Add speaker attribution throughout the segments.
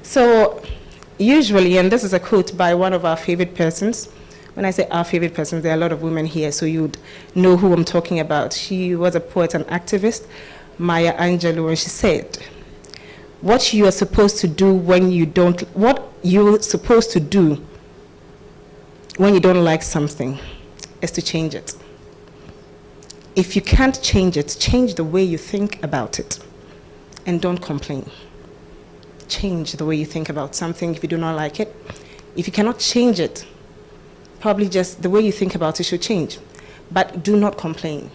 Speaker 1: So usually, and this is a quote by one of our favorite persons. When I say our favorite persons, there are a lot of women here, so you'd know who I'm talking about. She was a poet and activist, Maya Angelou, and she said, what you're supposed to do when you don't like something is to change it. If you can't change it, change the way you think about it, and don't complain. Change the way you think about something if you do not like it. If you cannot change it, probably just the way you think about it should change, but do not complain.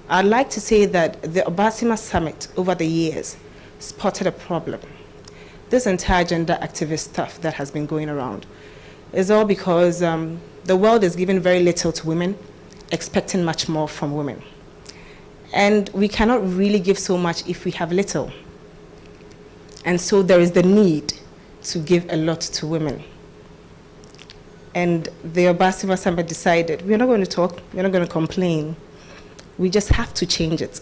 Speaker 1: I'd like to say that the Obaasima Summit over the years spotted a problem. This entire gender activist stuff that has been going around is all because the world is giving very little to women, expecting much more from women. And we cannot really give so much if we have little. And so there is the need to give a lot to women. And the Obaasima Summit decided, we're not going to talk, we're not going to complain. We just have to change it,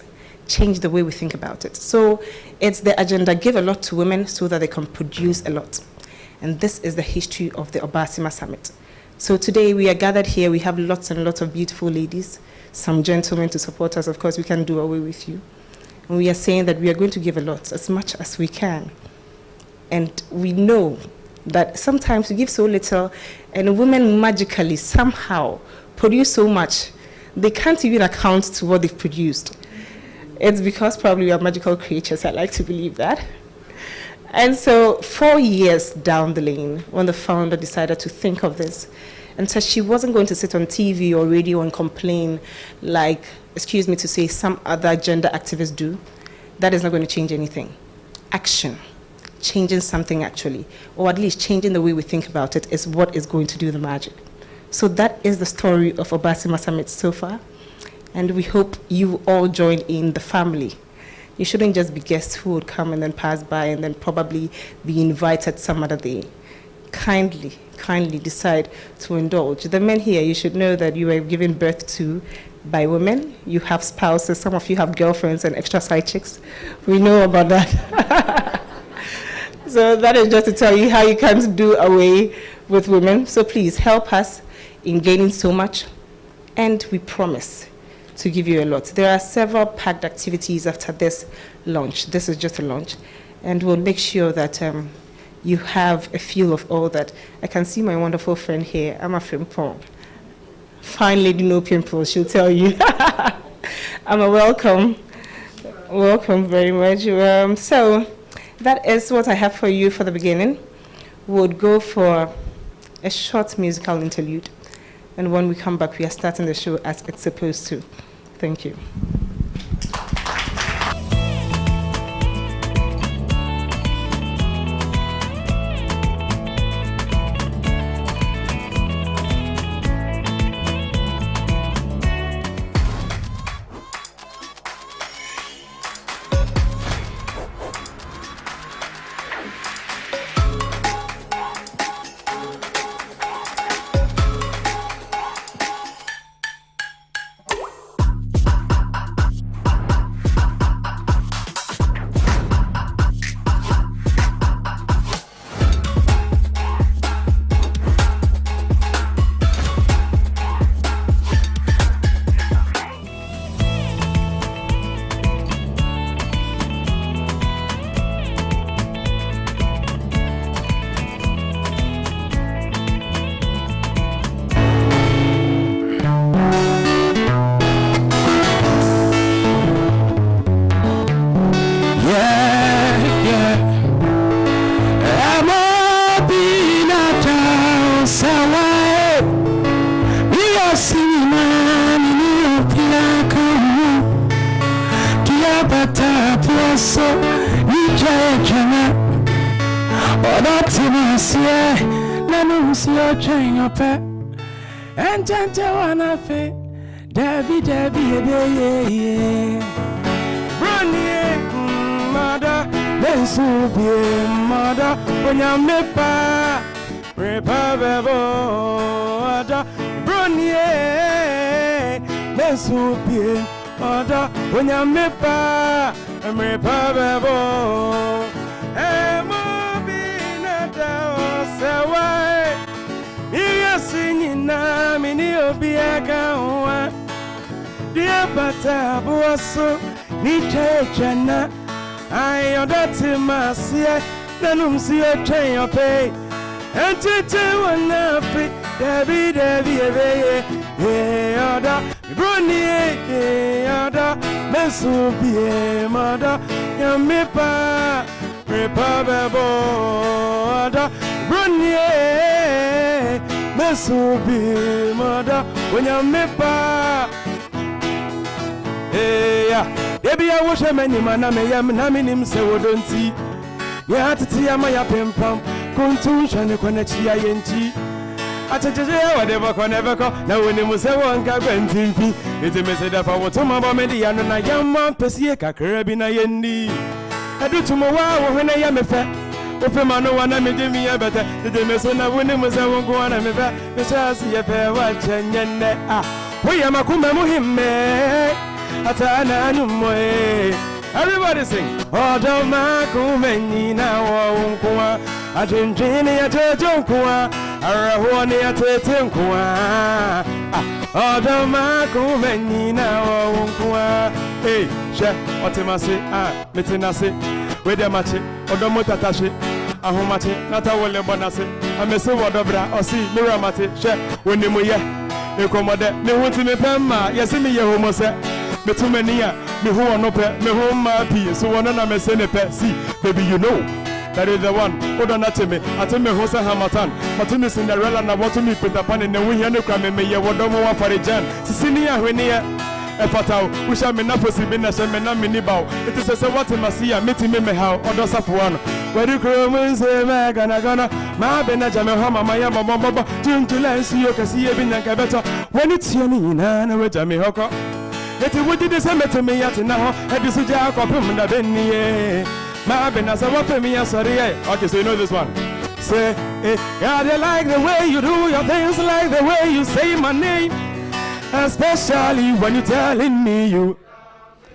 Speaker 1: change the way we think about it. So it's the agenda, give a lot to women so that they can produce a lot. And this is the history of the Obaasima Summit. So today we are gathered here, we have lots and lots of beautiful ladies, some gentlemen to support us. Of course, we can do away with you. And we are saying that we are going to give a lot, as much as we can. And we know that sometimes we give so little, and women magically, somehow, produce so much, they can't even account to what they've produced. It's because probably we are magical creatures, I like to believe that. And so 4 years down the lane, when the founder decided to think of this, and said she wasn't going to sit on TV or radio and complain like, excuse me to say, some other gender activists do, that is not going to change anything. Action, changing something actually, or at least changing the way we think about it is what is going to do the magic. So that is the story of Obaasima Summit so far, and we hope you all join in the family. You shouldn't just be guests who would come and then pass by and then probably be invited some other day. Kindly decide to indulge. The men here, you should know that you were given birth to by women. You have spouses, some of you have girlfriends and extra side chicks. We know about that. So that is just to tell you how you can't do away with women. So please help us in gaining so much, and we promise to give you a lot. There are several packed activities after this launch. This is just a launch, and we'll make sure that you have a feel of all that. I can see my wonderful friend here, Ama Frimpong. Fine lady, no pimples, she'll tell you. Ama, welcome. Welcome very much. So that is what I have for you for the beginning. We'll go for a short musical interlude, and when we come back, we are starting the show as it's supposed to. Thank you.
Speaker 2: away. You're singing now, mini obiaga. Dear Bata, Boasso, Niche Chana. I order to Marcia, Nanum see a train of pay. And to one free, Debbie, order, Bruni, order, Messu, mother, Yamipa, Repaba, order, Bruni, Messu, mother, when Yamipa. Baby, I wish I many man, I am Naminim, so don't see. You had to see my pim pump, Kuntun, and Konachia Yenti. I tell you, whatever can never come. Now, when you must have one cabin, it's a message of our Tomaba Median and a young man, Pesica, Carabina Yendi. I do tomorrow when I am a fat. Open my no one, I made me a better. The message of when you must have one go on and a vet. The chance you pay watch and yet. We am a Kumamuhim. Atana nyumwe. Everybody sing. Odo makumeni na waunkuwa. Ajinjini ya tetunkuwa. Arahoni ya tetunkuwa. Odo makumeni na waunkuwa. Hey, she, otimasi, mitinasi. Wede machi, odo mutatashi. Ahumachi, nata wole bonasi. Amesi wadobra, osi, miramati. She, wenimuye. Ekomode, me hunti me pema. Yesi mi ye homose. Metumania, me who are no pet, me home my pee, so one and me send a pet. See, baby, you know that is the one. Hold on to me. I tell me who's a Hamatan. Matuni Cinderella, and I want to meet with the pan in the way you come and me, you would don't want for a jam. Cecilia, when near a fatao, we shall be not possible, and me not mini bow. It is a what must see a meeting me how, or does of one. Where you come say, Magana, my Benjamin Hama, my Yamma, June to land, see you can see a bin and better. When it's your mean, and with Jamie Hawker. It would be the same to me at now. I do see Jack of him that any. My business, I want me. Sorry, okay, so you know this one. Say, God, I like the way you do your things, like the way you say my name, especially when you're telling me you.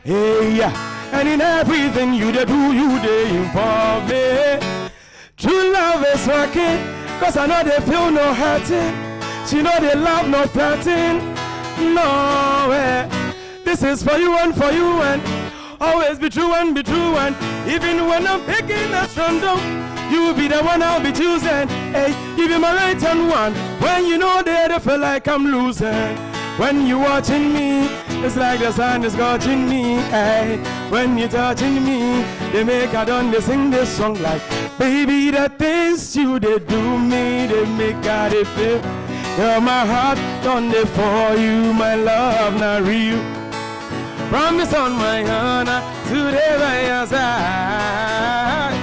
Speaker 2: Hey, yeah, and in everything you do, they involve me. True love is working, cause I know they feel no hurting. She know they love no flirting. No way. This is for you and always be true and even when I'm picking a random, you will be the one I'll be choosing. Hey, give you my right hand one when you know that I feel like I'm losing. When you watching me, it's like the sun is scorching me. Hey, when you're touching me, they make I done they sing this song like, baby, the things you they do me, they make I they feel. You're my heart done they for you, my love not real. Promise on my honor, today by your side.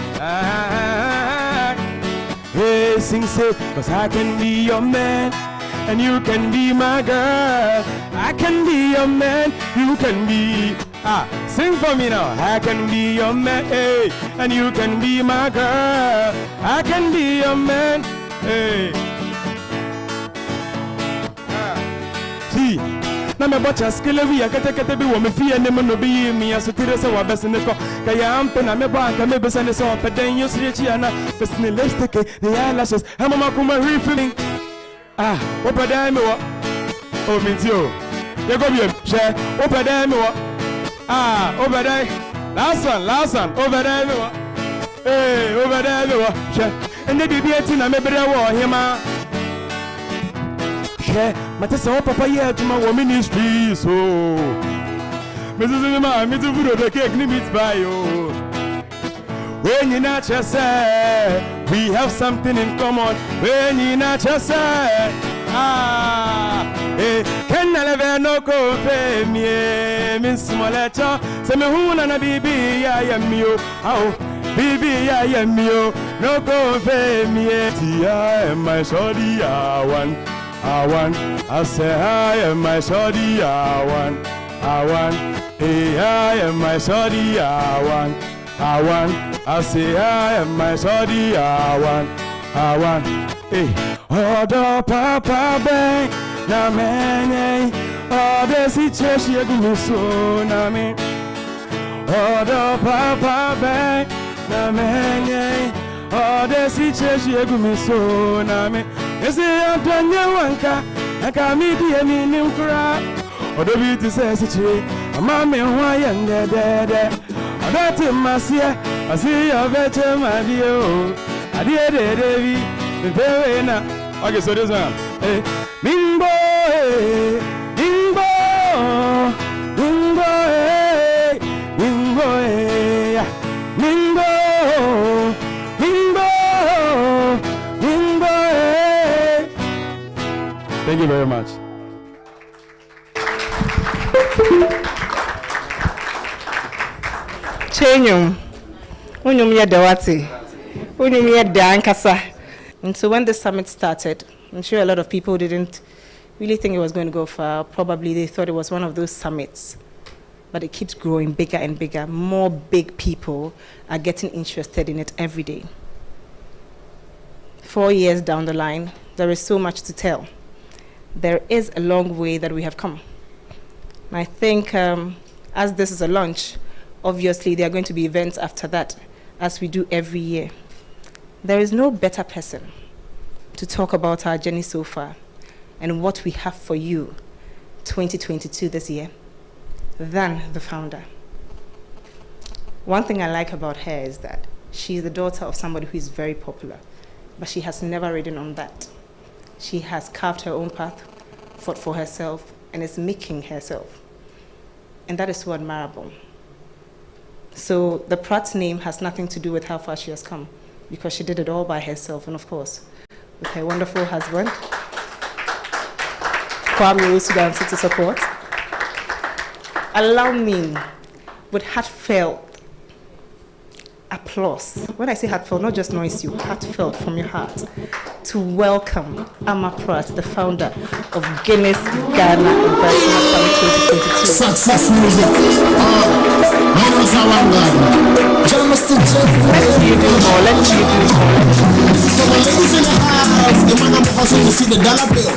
Speaker 2: Hey, sing say, cause I can be your man, and you can be my girl. I can be your man, you can be. Sing for me now. I can be your man, hey, and you can be my girl. I can be your man, hey. See. Na me bocha skele wi akete bi wo me fie ne no bi mi asotire se wa besene ko ka ya ampe na me ba ka me besene se o peden yo sire chi ana besene lipstick the eyelashes mama kuma refilling o peden me wo o mi ti o ye go bi she o peden me wo o peden last one o peden me wo o peden me wo she ende bibi eti na me bere wo hima. Matesa papa ye juma wo ministry so Mrs. Ma me to put the cake ni meet by you. When you not just say we have something in common. When you not just say can I never no go pay me miss Molecha say me who na bibi ya am you bibi ya am you no go pay me tia my sorry I want, I say I am my shorty, I want, hey, I am my shorty, I want, I say I am my shorty, I want, hey, oh, the papa bang, na man, oh, the situation you go so, na me, oh, the papa bang, na man, Oh, the situation you go me so na me. You say I'm done you wanka. I can't meet the meaning cry. Or the beauty says it's true. A mammy why and dead. I got him, I see your better, my dear. I did it, Davy. The very now. Okay, so this one. Hey, Bimbo, Bimbo, Bimbo, Bimbo, Bimbo, Bimbo, Bimbo. Thank you very much.
Speaker 1: Chenyum, unyum ya dawati, unyum ya dankasa. And so when the summit started, I'm sure a lot of people didn't really think it was going to go far. Probably they thought it was one of those summits. But it keeps growing bigger and bigger. More big people are getting interested in it every day. 4 years down the line, there is so much to tell. There is a long way that we have come. And I think as this is a launch, obviously there are going to be events after that, as we do every year. There is no better person to talk about our journey so far and what we have for you 2022 this year than the founder. One thing I like about her is that she is the daughter of somebody who is very popular, but she has never ridden on that. She has carved her own path, fought for herself, and is making herself. And that is so admirable. So the Pratt name has nothing to do with how far she has come, because she did it all by herself, and of course, with her wonderful husband, Kwame Sudan to support. Allow me, with heartfelt applause, when I say heartfelt, not just noise you, heartfelt from your heart, to welcome Ama Pratt, the founder of Guinness Ghana Obaasima Summit 2022.
Speaker 3: Success music. Let's
Speaker 1: you do more, let's you do more.
Speaker 3: So the ladies in the house, the man on the hustle to see the dollar bill.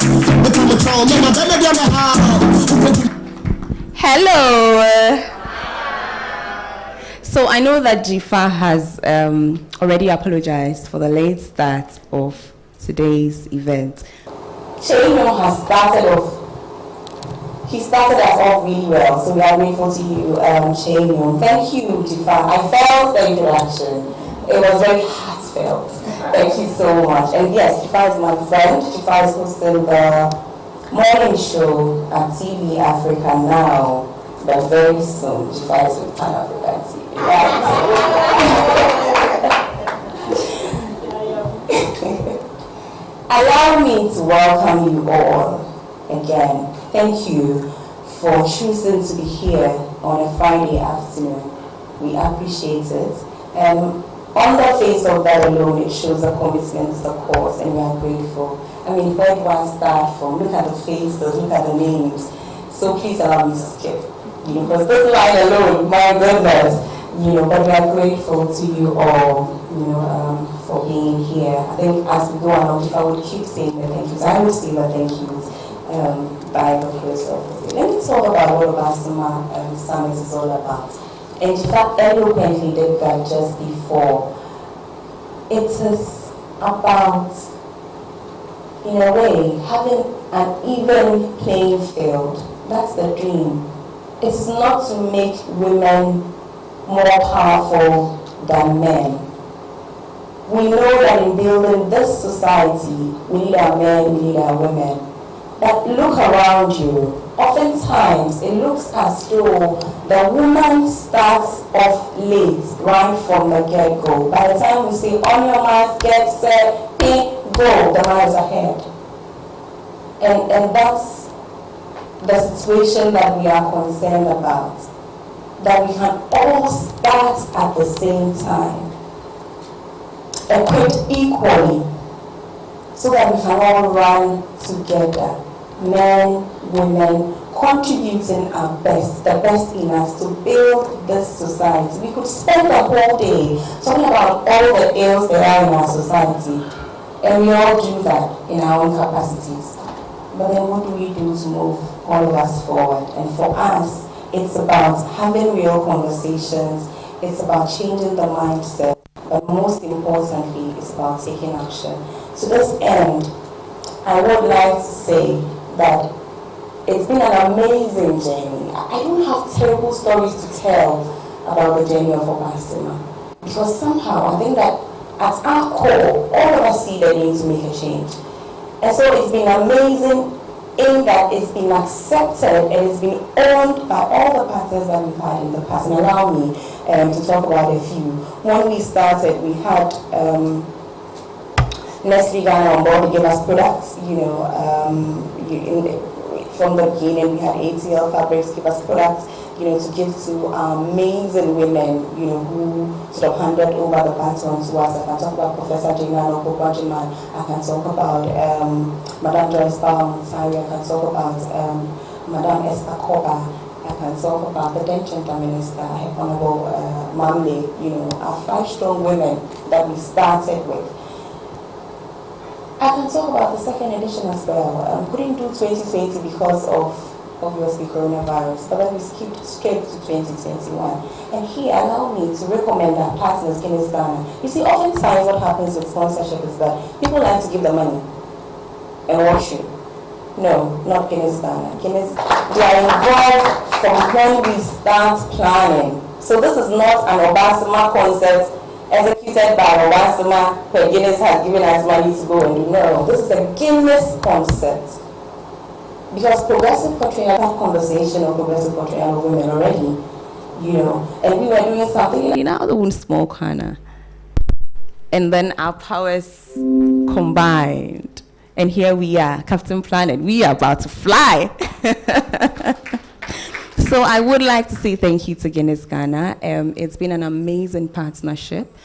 Speaker 3: But I'm a troll, man, my baby on the house.
Speaker 4: Hello. So I know that Jifa has already apologized for the late start of today's event. Cheno has started off. He started us off really well, so we are grateful to you, Cheno. Thank you, Jifa. I felt the interaction. It was very heartfelt. Thank you so much. And yes, Jifa is my friend. Jifa is hosting the morning show at TV Africa now, but very soon Jifa is with Pan Africa TV. Right? Allow me to welcome you all again. Thank you for choosing to be here on a Friday afternoon. We appreciate it. And on the face of that alone, it shows a commitment to the cause, and we are grateful. I mean, where do I start from? Look at the faces, look at the names. So please allow me to skip. Because this line alone, my goodness, but we are grateful to you all, for being here. I think as we go along, if I would keep saying the thank yous, I will say the thank yous by the grace of God. Let me talk about what Obaasima Summit is all about. And in fact, eloquently did that just before. It is about, in a way, having an even playing field. That's the dream. It is not to make women more powerful than men. We know that in building this society, we need our men, we need our women. But look around you. Oftentimes, it looks as though the woman starts off late, right from the get-go. By the time we say, on your mark, get set, pick, go, the man is ahead. And that's the situation that we are concerned about. That we can all start at the same time, equipped equally, so that we can all run together. Men, women, contributing our best, the best in us to build this society. We could spend the whole day talking about all the ills there are in our society, and we all do that in our own capacities. But then what do we do to move all of us forward? And for us, it's about having real conversations. It's about changing the mindset but most importantly, it's about taking action. To this end, I would like to say that it's been an amazing journey. I don't have terrible stories to tell about the journey of Obaasima, because somehow I think that at our core, all of us see the need to make a change. And so it's been amazing in that it's been accepted and it's been owned by all the partners that we've had in the past. And allow me to talk about a few. When we started, we had Nestle Ghana on board to give us products, from the beginning. We had ATL Fabrics give us products, to give to amazing women, who sort of handed over the baton to us. I can talk about Professor Jina Nokobajiman. I can talk about Madame Joyce Baum-Sari. I can talk about Madame Esther Koba. I can talk about the then Gender Minister, Honorable Mamle, our 5 strong women that we started with. I can talk about the second edition as well. Couldn't do 2020 because of, obviously, coronavirus, but then we skipped straight to 2021. And here, allow me to recommend our partners, Guinness Ghana. You see, oftentimes what happens with sponsorship is that people like to give the money and watch you. No, not Guinness Ghana. Guinness, they are involved from when we start planning. So this is not an Obaasima concept executed by Obaasima, where Guinness has given us money to go and do. No, this is a Guinness concept. Because progressive portrayal, that conversation of progressive portrayal of women already, and we were doing something in our own small corner. And then our powers combined. And here we are, Captain Planet, we are about to fly. So I would like to say thank you to Guinness Ghana. It's been an amazing partnership.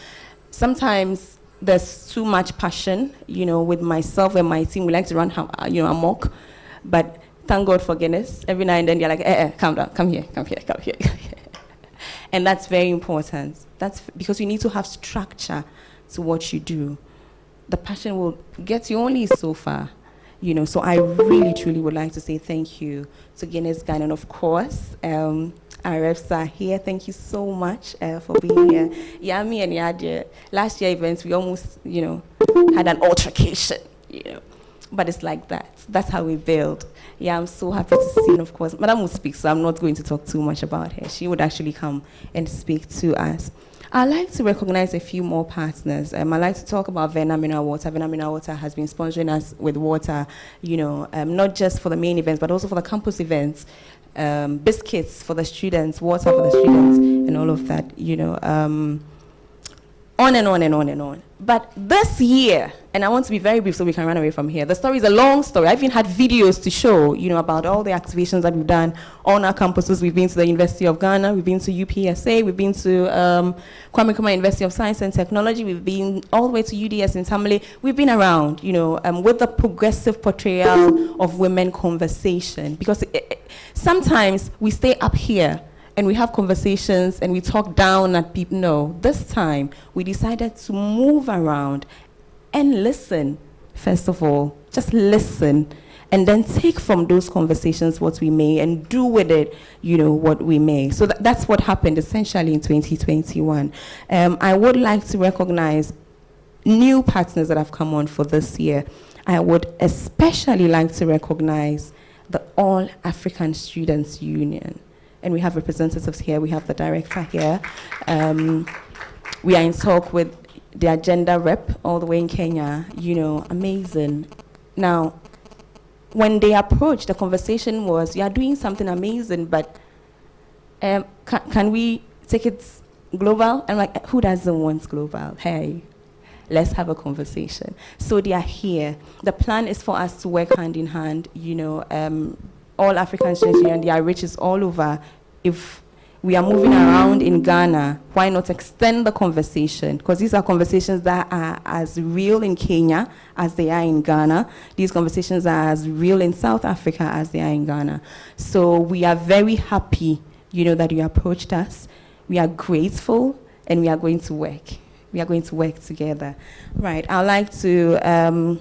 Speaker 4: Sometimes there's too much passion, with myself and my team. We like to run, amok. But thank God for Guinness. Every now and then you're like, calm down, come here. And that's very important. That's because you need to have structure to what you do. The passion will get you only so far. So I really, truly would like to say thank you to Guinness Ghana. And of course, our reps are here. Thank you so much for being here. Yami and Yadia, last year events, we almost, had an altercation, But it's like that. That's how we build. Yeah, I'm so happy to see. And of course, Madam will speak, so I'm not going to talk too much about her. She would actually come and speak to us. I'd like to recognize a few more partners. I'd like to talk about Vena Mineral Water. Vena Mineral Water has been sponsoring us with water, not just for the main events, but also for the campus events. Biscuits for the students, water for the students, and all of that, on and on and on and on. But this year, and I want to be very brief so we can run away from here. The story is a long story. I've even had videos to show, about all the activations that we've done on our campuses. We've been to the University of Ghana, we've been to UPSA, we've been to Kwame Nkrumah University of Science and Technology, we've been all the way to UDS in Tamale. We've been around, with the progressive portrayal of women conversation. Because sometimes we stay up here and we have conversations and we talk down at people. No, this time we decided to move around and listen. First of all, just listen, and then take from those conversations what we may and do with it, what we may. So that's what happened essentially in 2021. I would like to recognize new partners that have come on for this year. I would especially like to recognize the All African Students Union. And we have representatives here. We have the director here. We are in talk with the agenda rep all the way in Kenya. Amazing. Now, when they approached, the conversation was, you are doing something amazing, but can we take it global? I'm like, who doesn't want global? Hey, let's have a conversation. So they are here. The plan is for us to work hand in hand, all African Students Union, they are riches all over. If we are moving around in Ghana, why not extend the conversation? Because these are conversations that are as real in Kenya as they are in Ghana. These conversations are as real in South Africa as they are in Ghana. So we are very happy, that you approached us. We are grateful, and we are going to work. We are going to work together. Right, I'd like to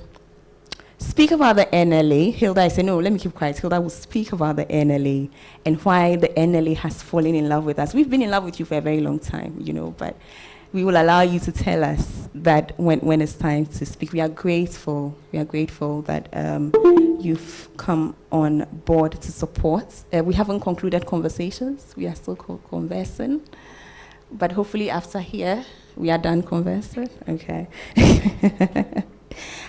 Speaker 4: speak about the NLA. Hilda, I said, no, let me keep quiet. Hilda will speak about the NLA and why the NLA has fallen in love with us. We've been in love with you for a very long time, but
Speaker 5: we will allow you to tell us that when it's time to speak. We are grateful. We are grateful that you've come on board to support. We haven't concluded conversations. We are still conversing. But hopefully after here, we are done conversing. Okay.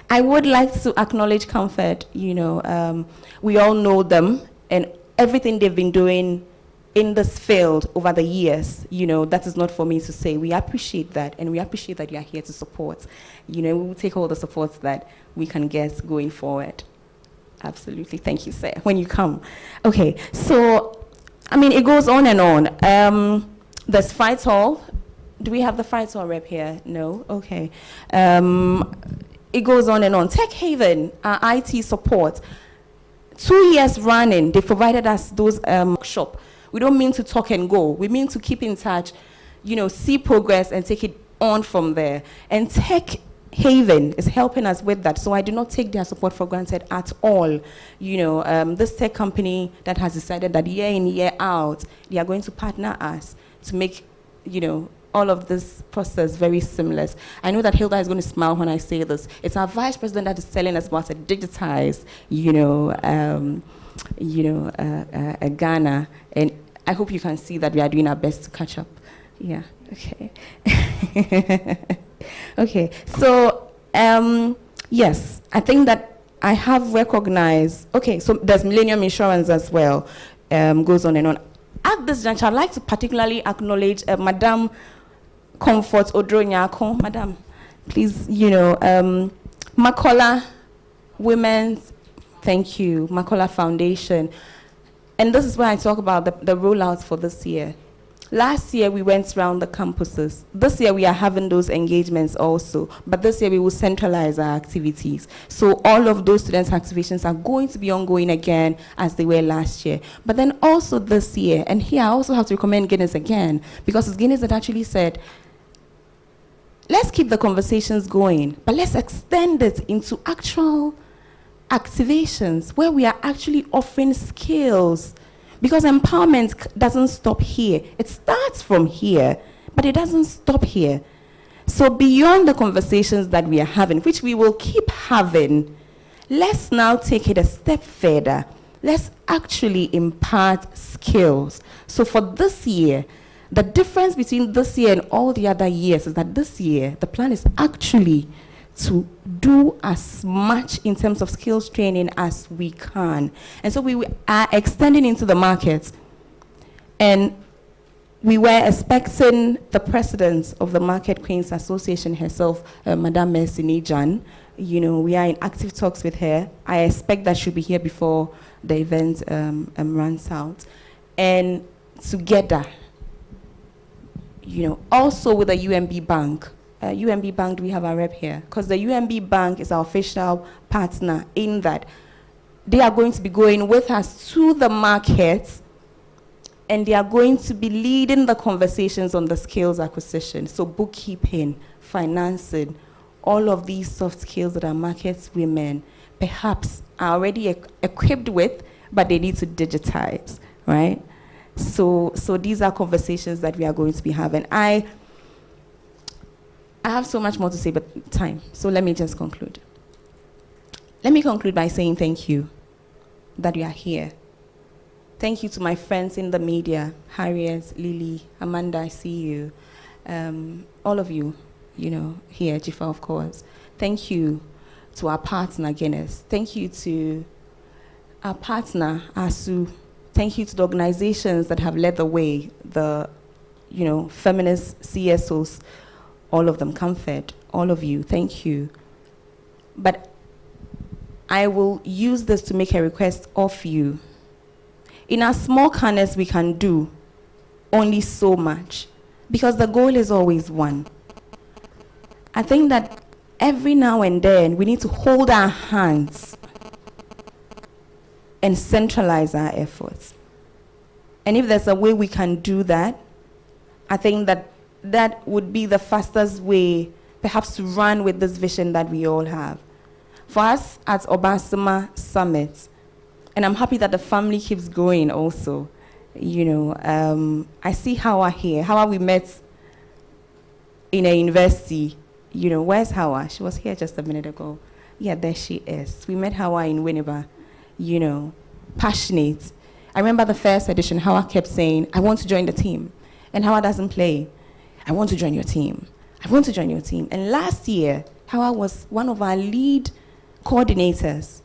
Speaker 5: I would like to acknowledge Comfort. We all know them and everything they've been doing in this field over the years. That is not for me to say. We appreciate that, and we appreciate that you are here to support. We will take all the support that we can get going forward. Absolutely. Thank you, sir, when you come. Okay, so, it goes on and on. There's Fight Hall. Do we have the Fight Hall rep here? No? Okay. It goes on and on. Tech Haven, our IT support. 2 years running, they provided us those workshops. We don't mean to talk and go. We mean to keep in touch, see progress and take it on from there. And Tech Haven is helping us with that. So I do not take their support for granted at all. This tech company that has decided that year in, year out, they are going to partner us to make, all of this process very seamless. I know that Hilda is going to smile when I say this. It's our vice president that is telling us about a digitized, Ghana. And I hope you can see that we are doing our best to catch up. Yeah, okay. Okay, so, yes, I think that I have recognized, okay, so there's Millennium Insurance as well, goes on and on. At this juncture, I'd like to particularly acknowledge Madam Comfort Odronyako. Madam, please, Makola Women's, thank you, Makola Foundation. And this is where I talk about the rollouts for this year. Last year, we went around the campuses. This year, we are having those engagements also. But this year, we will centralize our activities. So all of those students' activations are going to be ongoing again as they were last year. But then also this year, and here I also have to recommend Guinness again, because it's Guinness that actually said, let's keep the conversations going, but let's extend it into actual activations where we are actually offering skills, because empowerment doesn't stop here. It starts from here, but it doesn't stop here. So beyond the conversations that we are having, which we will keep having, let's now take it a step further. Let's actually impart skills. So for this year, the difference between this year and all the other years is that this year, the plan is actually to do as much in terms of skills training as we can. And so we are extending into the market. And we were expecting the president of the Market Queens Association herself, Madame Mersini Jan. We are in active talks with her. I expect that she'll be here before the event runs out. And together, also with the UMB Bank. UMB Bank, do we have a rep here? Because the UMB Bank is our official partner in that. They are going to be going with us to the markets, and they are going to be leading the conversations on the skills acquisition. So bookkeeping, financing, all of these soft skills that our markets women perhaps are already equipped with, but they need to digitize, right? So these are conversations that we are going to be having. I have so much more to say, but time. So let me just conclude. Let me conclude by saying thank you that you are here. Thank you to my friends in the media, Harriet, Lily, Amanda, I see you. All of you, here, Jifa, of course. Thank you to our partner, Guinness. Thank you to our partner, ASU. Thank you to the organizations that have led the way, the, feminist CSOs, all of them, Comfort, all of you, thank you. But I will use this to make a request of you. In as small kindness we can do only so much, because the goal is always one. I think that every now and then we need to hold our hands and centralize our efforts. And if there's a way we can do that, I think that that would be the fastest way, perhaps, to run with this vision that we all have. For us at Obaasima Summit, and I'm happy that the family keeps growing also, I see how we met in a university, you know, where's Hawa? She was here just a minute ago. Yeah, there she is. We met Hawa in Winneba, you know, passionate. I remember the first edition, Hawa kept saying, I want to join the team. And Hawa doesn't play. I want to join your team. I want to join your team. And last year, Hawa was one of our lead coordinators.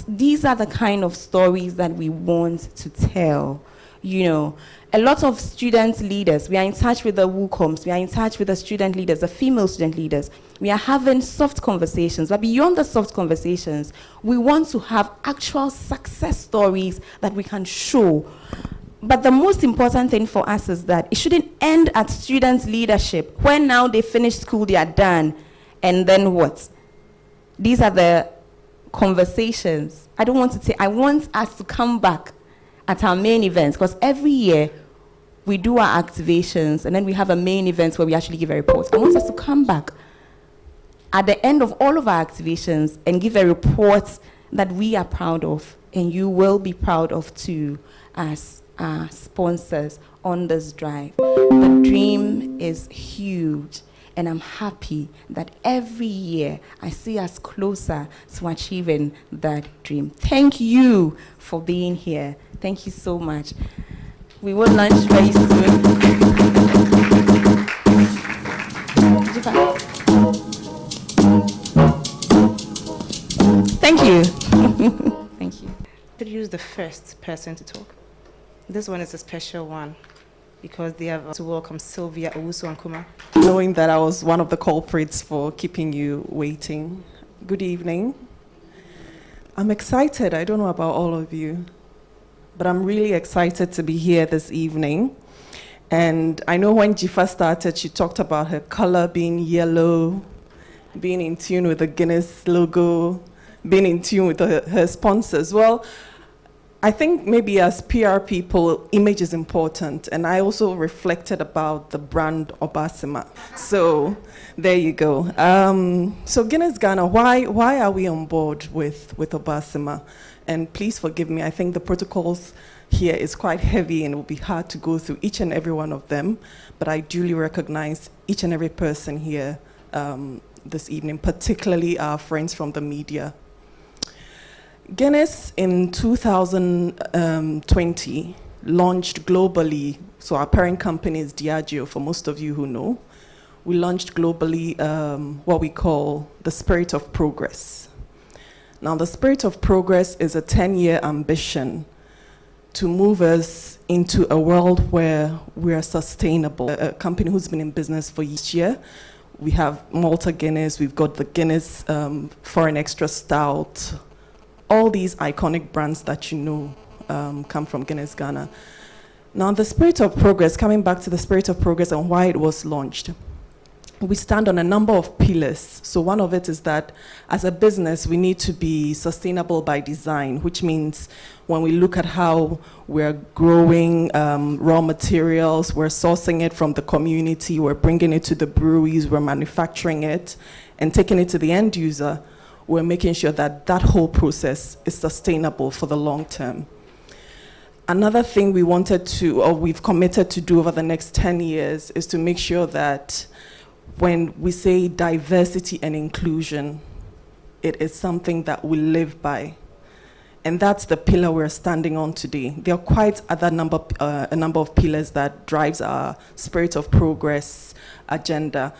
Speaker 5: These are the kind of stories that we want to tell. You know, a lot of student leaders, we are in touch with the WUCOMs, we are in touch with the student leaders, the female student leaders. We are having soft conversations, but beyond the soft conversations, we want to have actual success stories that we can show. But the most important thing for us is that it shouldn't end at student leadership. When now they finish school, they are done, and then what? These are the conversations. I want us to come back at our main events, because every year we do our activations and then we have a main event where we actually give a report. I want us to come back at the end of all of our activations and give a report that we are proud of and you will be proud of too as our sponsors on this drive. The dream is huge. And I'm happy that every year I see us closer to achieving that dream. Thank you for being here. Thank you so much. We will lunch very soon. Thank you. Thank you.
Speaker 1: Introduce the first person to talk. This one is a special one, because they have to welcome Sylvia Owusu-Ankuma.
Speaker 6: Knowing that I was one of the culprits for keeping you waiting. Good evening. I'm excited. I don't know about all of you, but I'm really excited to be here this evening. And I know when Jifa started, she talked about her color being yellow, being in tune with the Guinness logo, being in tune with her sponsors. Well, I think maybe as PR people, image is important. And I also reflected about the brand Obaasima. So there you go. So Guinness Ghana, why are we on board with Obaasima? And please forgive me, I think the protocols here is quite heavy and it will be hard to go through each and every one of them. But I duly recognize each and every person here this evening, particularly our friends from the media. Guinness in 2020 launched globally, so our parent company is Diageo, for most of you who know. We launched globally what we call the Spirit of Progress. Now, the Spirit of Progress is a 10-year ambition to move us into a world where we are sustainable. A company who's been in business for each year. We have Malta Guinness, we've got the Guinness Foreign Extra Stout. All these iconic brands that you know come from Guinness Ghana. Now, the Spirit of Progress, coming back to the Spirit of Progress and why it was launched, we stand on a number of pillars. So one of it is that as a business, we need to be sustainable by design, which means when we look at how we're growing raw materials, we're sourcing it from the community, we're bringing it to the breweries, we're manufacturing it, and taking it to the end user, we're making sure that that whole process is sustainable for the long term. Another thing we wanted to, or we've committed to do over the next 10 years is to make sure that when we say diversity and inclusion, it is something that we live by. And that's the pillar we're standing on today. There are quite a number of pillars that drives our Spirit of Progress agenda,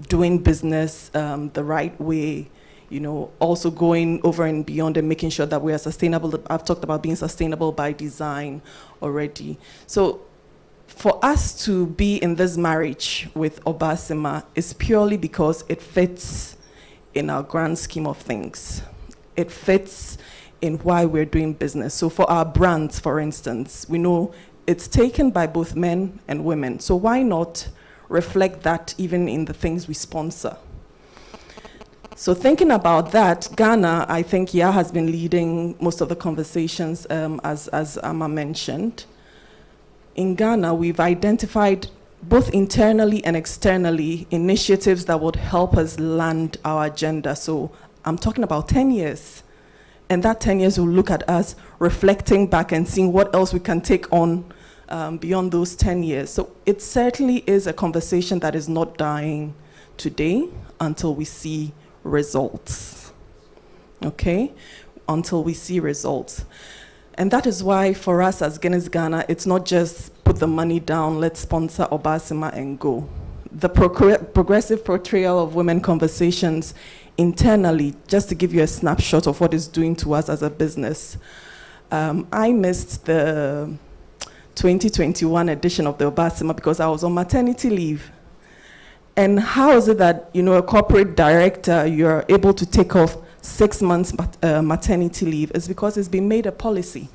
Speaker 6: doing business the right way, you know, also going over and beyond and making sure that we are sustainable. I've talked about being sustainable by design already. So for us to be in this marriage with Obaasima is purely because it fits in our grand scheme of things. It fits in why we're doing business. So for our brands, for instance, we know it's taken by both men and women. So why not reflect that even in the things we sponsor? So thinking about that, Ghana, I think, has been leading most of the conversations, as Amma mentioned. In Ghana, we've identified both internally and externally initiatives that would help us land our agenda. So I'm talking about 10 years. And that 10 years will look at us reflecting back and seeing what else we can take on beyond those 10 years. So it certainly is a conversation that is not dying today until we see results. Okay? Until we see results. And that is why for us as Guinness Ghana, it's not just put the money down, let's sponsor Obaasima and go. The progressive portrayal of women conversations internally, just to give you a snapshot of what it's doing to us as a business. I missed the 2021 edition of the Obaasima because I was on maternity leave. And how is it that, you know, a corporate director, you're able to take off 6 months maternity leave? Is because it's been made a policy.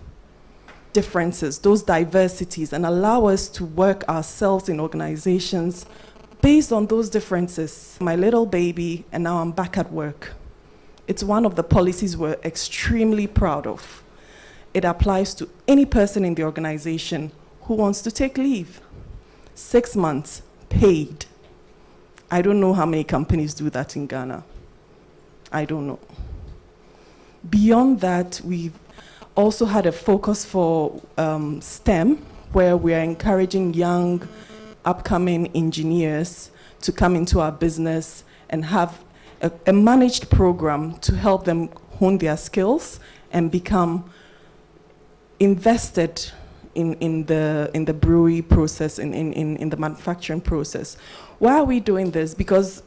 Speaker 6: Differences, those diversities, and allow us to work ourselves in organizations based on those differences. My little baby, and now I'm back at work. It's one of the policies we're extremely proud of. It applies to any person in the organization who wants to take leave. 6 months, paid. I don't know how many companies do that in Ghana. I don't know. Beyond that, we've also had a focus for STEM, where we are encouraging young, upcoming engineers to come into our business and have a managed program to help them hone their skills and become invested in the brewery process, in the manufacturing process. Why are we doing this? Because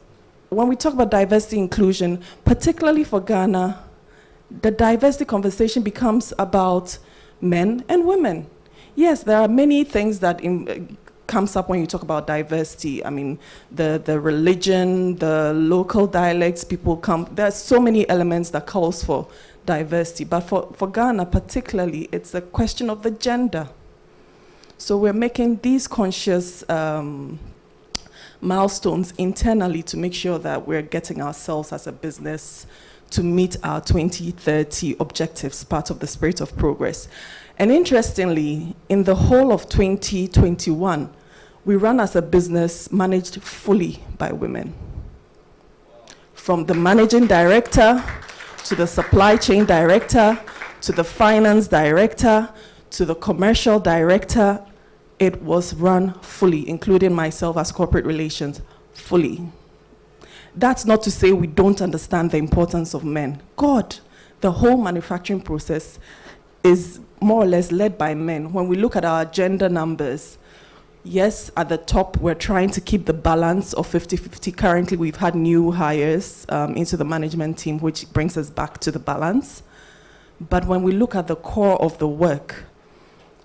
Speaker 6: when we talk about diversity inclusion, particularly for Ghana, the diversity conversation becomes about men and women. Yes, there are many things that comes up when you talk about diversity. I mean, the religion, the local dialects, people come. There are so many elements that calls for diversity. But for Ghana particularly, it's a question of the gender. So we're making these conscious milestones internally to make sure that we're getting ourselves as a business to meet our 2030 objectives, part of the spirit of progress. And interestingly, in the whole of 2021, we run as a business managed fully by women. From the managing director, to the supply chain director, to the finance director, to the commercial director, it was run fully, including myself as corporate relations, fully. That's not to say we don't understand the importance of men. God, the whole manufacturing process is more or less led by men. When we look at our gender numbers, yes, at the top, we're trying to keep the balance of 50-50. Currently, we've had new hires into the management team, which brings us back to the balance. But when we look at the core of the work,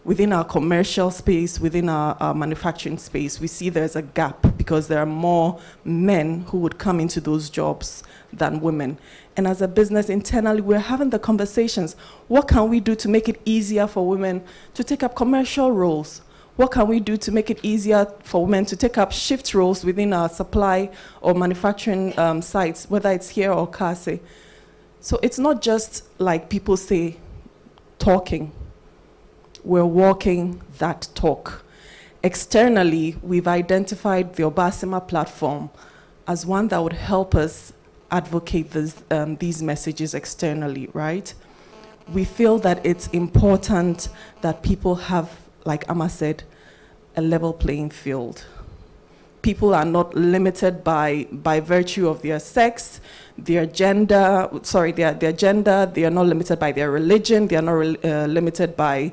Speaker 6: within our commercial space, within our manufacturing space, we see there's a gap because there are more men who would come into those jobs than women. And as a business internally, we're having the conversations. What can we do to make it easier for women to take up commercial roles? What can we do to make it easier for women to take up shift roles within our supply or manufacturing sites, whether it's here or Kase? So it's not just like people say, talking. We're walking that talk. Externally, we've identified the Obaasima platform as one that would help us advocate these messages externally, right? We feel that it's important that people have, like Amma said, a level playing field. People are not limited by virtue of their sex, their gender, their gender, they are not limited by their religion, they are not limited by,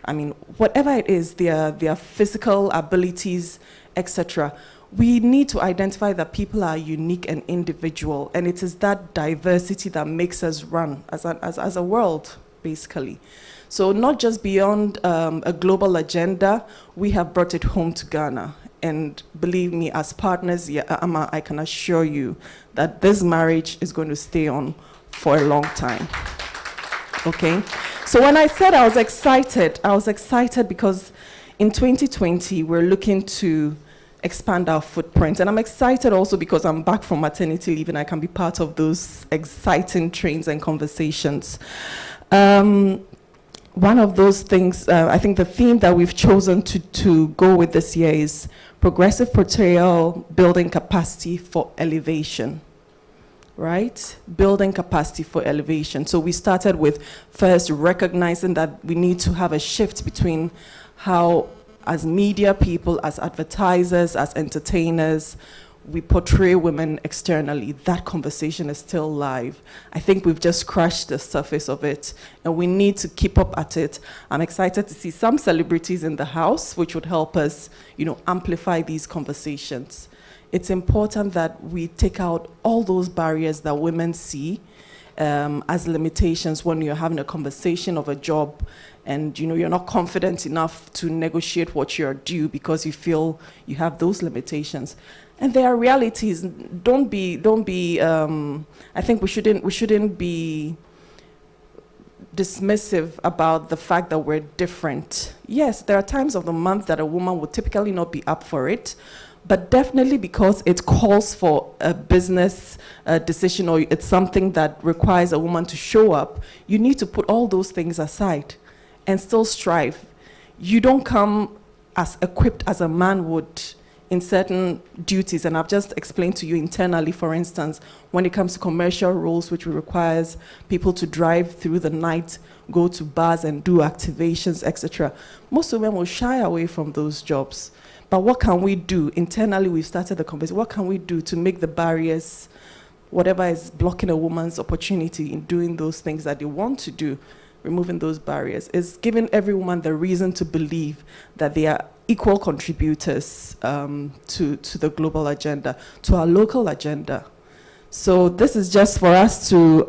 Speaker 6: I mean, whatever it is, their physical abilities, etc. We need to identify that people are unique and individual, and it is that diversity that makes us run as a world, basically. So not just beyond a global agenda, we have brought it home to Ghana. And believe me, as partners, Amma, I can assure you that this marriage is going to stay on for a long time. Okay? So when I said I was excited because in 2020, we're looking to expand our footprint. And I'm excited also because I'm back from maternity leave and I can be part of those exciting trains and conversations. One of those things, I think the theme that we've chosen to go with this year is progressive portrayal, building capacity for elevation, right? Building capacity for elevation. So we started with first recognizing that we need to have a shift between how as media people, as advertisers, as entertainers, we portray women externally. That conversation is still live. I think we've just scratched the surface of it, and we need to keep up at it. I'm excited to see some celebrities in the house, which would help us, amplify these conversations. It's important that we take out all those barriers that women see as limitations when you're having a conversation of a job, and you're not confident enough to negotiate what you're due because you feel you have those limitations. And there are realities. Don't be. I think we shouldn't be dismissive about the fact that we're different. Yes, there are times of the month that a woman would typically not be up for it, but definitely because it calls for a business decision, or it's something that requires a woman to show up, you need to put all those things aside and still strive. You don't come as equipped as a man would in certain duties, and I've just explained to you internally, for instance, when it comes to commercial roles, which requires people to drive through the night, go to bars and do activations, etc. Most women will shy away from those jobs. But what can we do? Internally, we've started the conversation. What can we do to make the barriers, whatever is blocking a woman's opportunity in doing those things that they want to do, removing those barriers, is giving every woman the reason to believe that they are equal contributors to the global agenda, to our local agenda. So this is just for us to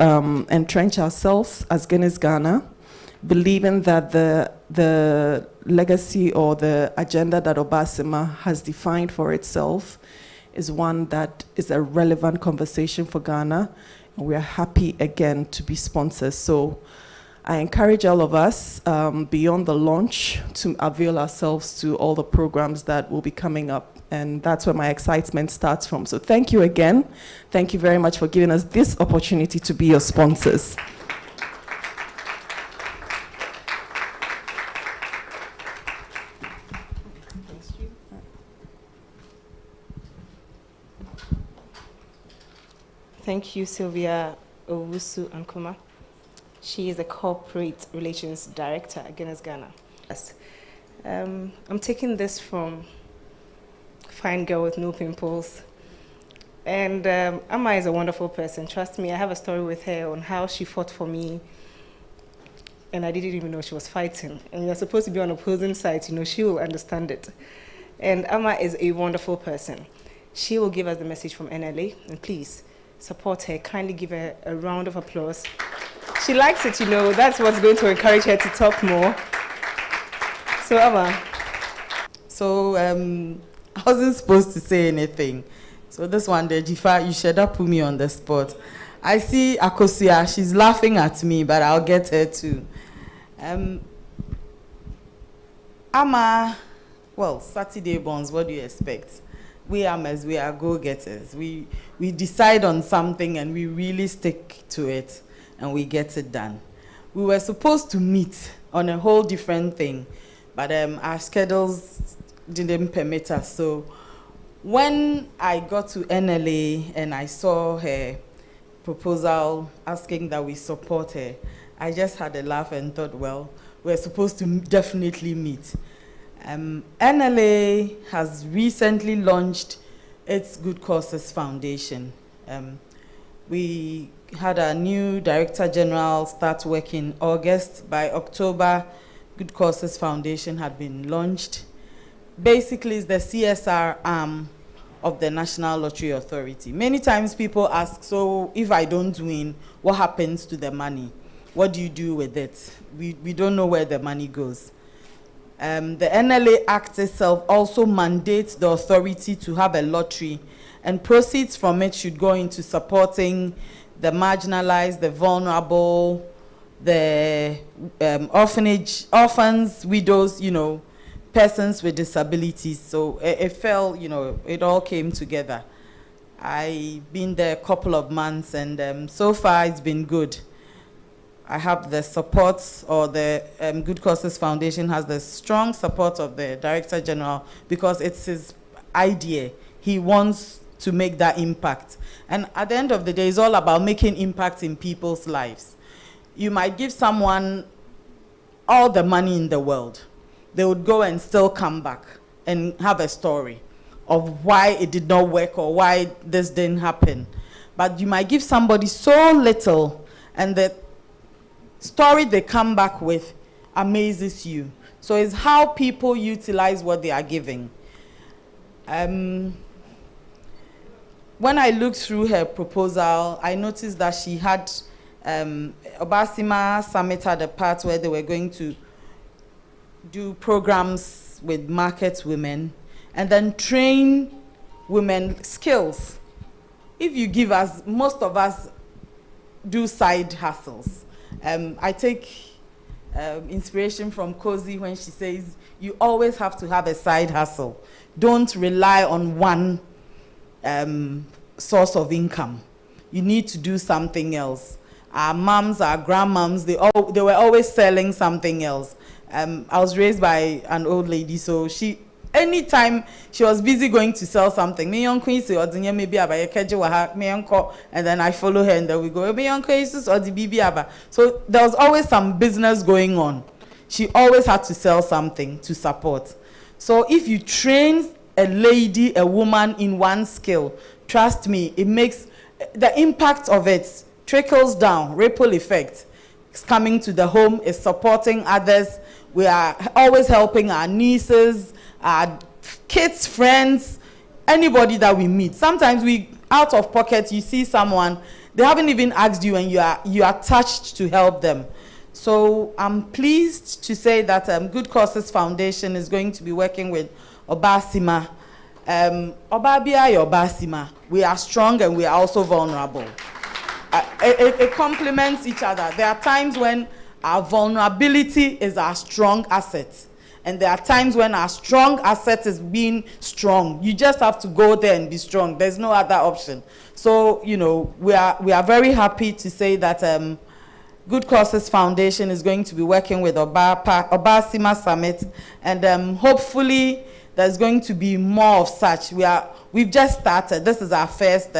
Speaker 6: entrench ourselves as Guinness Ghana, believing that the legacy or the agenda that Obaasima has defined for itself is one that is a relevant conversation for Ghana, and we are happy again to be sponsors. So I encourage all of us, beyond the launch, to avail ourselves to all the programs that will be coming up. And that's where my excitement starts from. So thank you again. Thank you very much for giving us this opportunity to be your sponsors.
Speaker 1: Thank you, Sylvia Owusu-Ankuma. She is the Corporate Relations Director at Guinness Ghana. Yes. I'm taking this from Fine Girl with No Pimples. And Amma is a wonderful person. Trust me, I have a story with her on how she fought for me, and I didn't even know she was fighting. And you're supposed to be on opposing sides, she will understand it. And Amma is a wonderful person. She will give us the message from NLA, and please support her. Kindly give her a round of applause. She likes it, that's what's going to encourage her to talk more. So, Amma.
Speaker 7: So, I wasn't supposed to say anything. So this one, the Jifa, you should have put me on the spot. I see Akosia, she's laughing at me, but I'll get her too. Amma, well, Saturday bonds, what do you expect? We Amas, we are go-getters. We decide on something and we really stick to it. And we get it done. We were supposed to meet on a whole different thing, but our schedules didn't permit us. So when I got to NLA and I saw her proposal asking that we support her, I just had a laugh and thought, well, we're supposed to definitely meet. NLA has recently launched its Good Causes Foundation. We had a new Director General start work in August. By October, Good Causes Foundation had been launched. Basically, it's the CSR arm of the National Lottery Authority. Many times people ask, so if I don't win, what happens to the money? What do you do with it? We don't know where the money goes. The NLA Act itself also mandates the authority to have a lottery, and proceeds from it should go into supporting the marginalized, the vulnerable, the orphans, widows, persons with disabilities. So it felt, it all came together. I've been there a couple of months, and so far it's been good. I have the support, or the Good Causes Foundation has the strong support of the Director General, because it's his idea. He wants to make that impact. And at the end of the day, it's all about making impact in people's lives. You might give someone all the money in the world, they would go and still come back and have a story of why it did not work or why this didn't happen. But you might give somebody so little, and the story they come back with amazes you. So it's how people utilize what they are giving. When I looked through her proposal, I noticed that she had Obaasima Summit had a part where they were going to do programs with market women and then train women skills. If you give us, most of us do side hustles. I take inspiration from Cozy when she says, you always have to have a side hustle. Don't rely on one source of income. You need to do something else. Our moms, our grandmoms, they were always selling something else. I was raised by an old lady, so anytime she was busy going to sell something, and then I follow her and then we go, so there was always some business going on. She always had to sell something to support. So if you train a lady, a woman in one skill, trust me, it makes the impact of it trickles down, ripple effect. It's coming to the home, it's supporting others. We are always helping our nieces, our kids, friends, anybody that we meet. Sometimes we, out of pocket, you see someone, they haven't even asked you and you are touched to help them. So I'm pleased to say that Good Causes Foundation is going to be working with Obaasima. Obaasima, we are strong and we are also vulnerable. It complements each other. There are times when our vulnerability is our strong asset. And there are times when our strong asset is being strong. You just have to go there and be strong. There's no other option. So, you know, we are very happy to say that Good Causes Foundation is going to be working with Obaasima Summit. And hopefully there's going to be more of such. We've just started. This is our first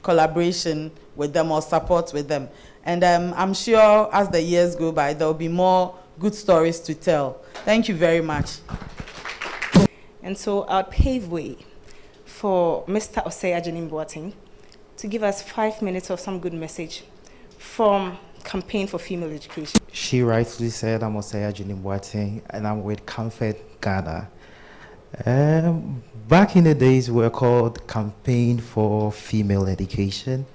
Speaker 7: collaboration with them or support with them. And I'm sure as the years go by, there will be more good stories to tell. Thank you very much.
Speaker 1: And so I'll pave way for Mr. Osei Boateng to give us 5 minutes of some good message from Campaign for Female Education.
Speaker 8: She rightfully said, I'm Osei Boateng, and I'm with Comfort Ghana. Back in the days, we were called Campaign for Female Education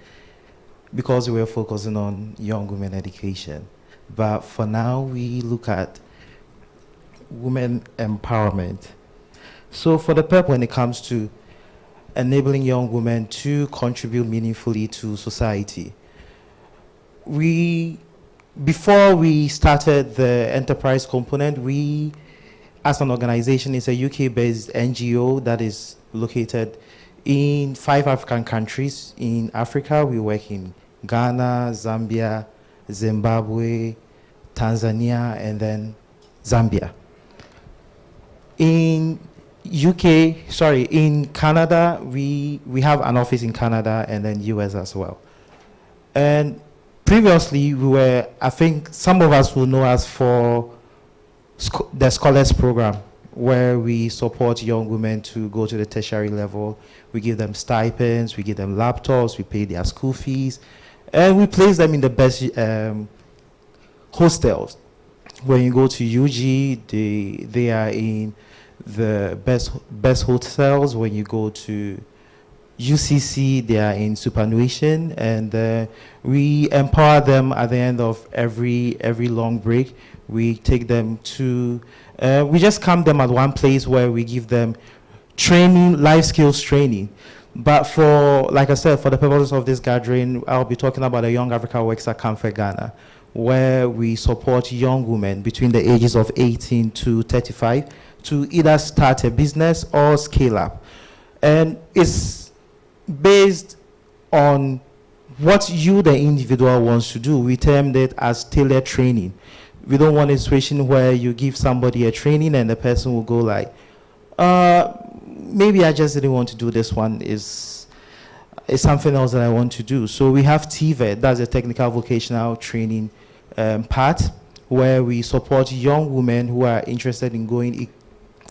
Speaker 8: because we were focusing on young women education. But for now, we look at women empowerment. So for the purpose when it comes to enabling young women to contribute meaningfully to society, before we started the enterprise component, we, as an organization, is a UK-based NGO that is located in 5 African countries. In Africa, we work in Ghana, Zambia, Zimbabwe, Tanzania, and then Zambia. In Canada, we have an office in Canada and then US as well. And previously, I think some of us will know us for the Scholars Program, where we support young women to go to the tertiary level. We give them stipends, we give them laptops, we pay their school fees, and we place them in the best hostels. When you go to UG, they are in the best hotels. When you go to UCC, they are in superannuation, and we empower them at the end of every long break. We take them to, we just camp them at one place where we give them training, life skills training. But like I said, for the purposes of this gathering, I'll be talking about a Young Africa Works at Comfort Ghana, where we support young women between the ages of 18 to 35 to either start a business or scale up. And it's based on what you, the individual, wants to do. We termed it as tailored training. We don't want a situation where you give somebody a training and the person will go like, maybe I just didn't want to do this one. It's something else that I want to do. So we have TVET, that's a technical vocational training part, where we support young women who are interested in going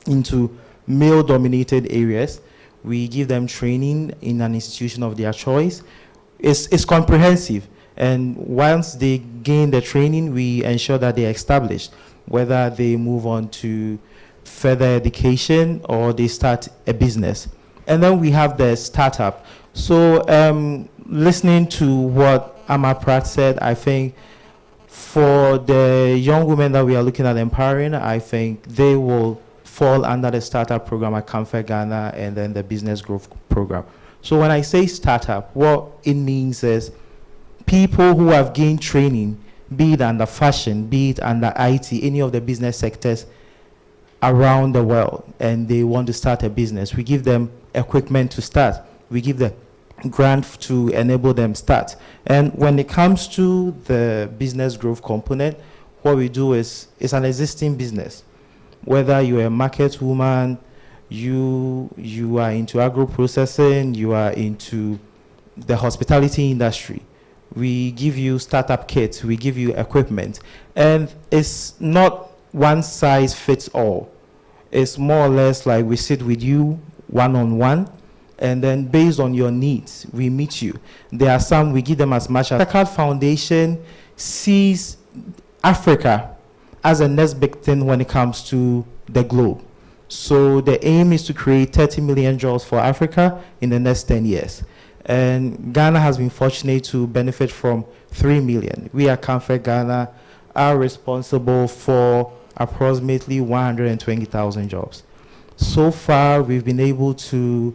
Speaker 8: into male-dominated areas. We give them training in an institution of their choice. It's comprehensive, and once they gain the training, we ensure that they're established, whether they move on to further education or they start a business. And then we have the startup. So listening to what Amaprat said, I think for the young women that we are looking at empowering, I think they will fall under the startup program at Comfort Ghana and then the business growth program. So when I say startup, what it means is people who have gained training, be it under fashion, be it under IT, any of the business sectors around the world, and they want to start a business. We give them equipment to start. We give them grant to enable them start. And when it comes to the business growth component, what we do is it's an existing business. Whether you're a market woman, you are into agro processing, you are into the hospitality industry, we give you startup kits, we give you equipment, and it's not one size fits all. It's more or less like we sit with you one-on-one, and then based on your needs, we meet you. There are some, we give them as much as. The Card Foundation sees Africa as a next big thing when it comes to the globe. So the aim is to create 30 million jobs for Africa in the next 10 years. And Ghana has been fortunate to benefit from 3 million. We at Comfort Ghana are responsible for approximately 120,000 jobs. So far, we've been able to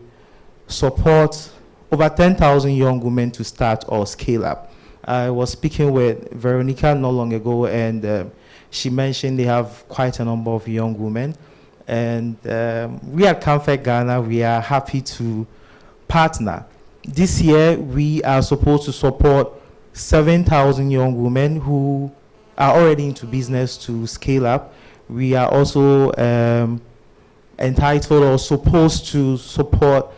Speaker 8: support over 10,000 young women to start or scale up. I was speaking with Veronica not long ago, and she mentioned they have quite a number of young women. And we at Comfort Ghana, we are happy to partner. This year, we are supposed to support 7,000 young women who are already into business to scale up. We are also entitled or supposed to support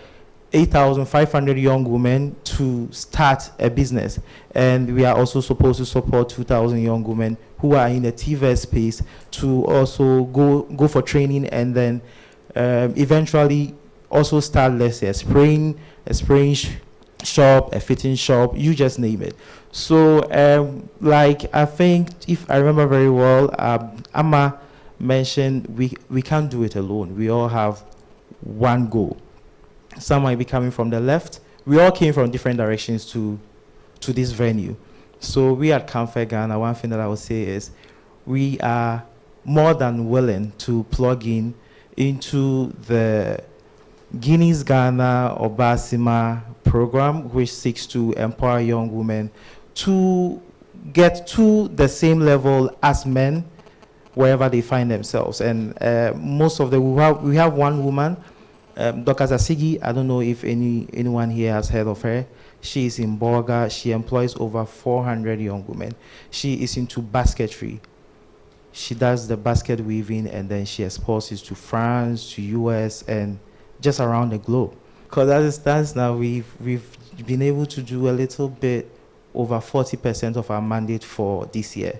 Speaker 8: 8,500 young women to start a business. And we are also supposed to support 2,000 young women who are in the TVET space to also go for training and then eventually also start, let's say, a spraying shop, a fitting shop, you just name it. So, like, I think, if I remember very well, Amma mentioned we can't do it alone. We all have one goal. Some might be coming from the left. We all came from different directions to this venue. So we at Comfort Ghana, one thing that I would say is we are more than willing to plug into the Guinea's Ghana Obaasima program, which seeks to empower young women to get to the same level as men wherever they find themselves. And most of we have one woman, Dr. Zasigi. I don't know if anyone here has heard of her. She is in Borga. She employs over 400 young women. She is into basketry. She does the basket weaving, and then she exports it to France, to US, and just around the globe. Because as it stands now, we've been able to do a little bit over 40% of our mandate for this year,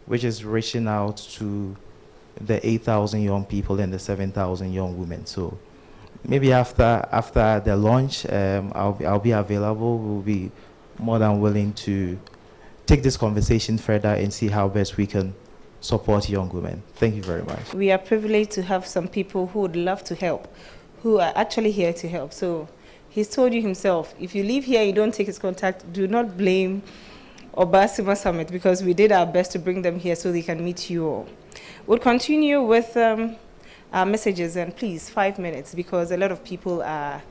Speaker 8: which is reaching out to the 8,000 young people and the 7,000 young women. So maybe after the launch, I'll be available. We'll be more than willing to take this conversation further and see how best we can support young women. Thank you very much.
Speaker 1: We are privileged to have some people who would love to help, who are actually here to help. So he's told you himself, if you leave here, you don't take his contact, do not blame Obaasima Summit, because we did our best to bring them here so they can meet you all. We'll continue with our messages, and please, 5 minutes, because a lot of people are,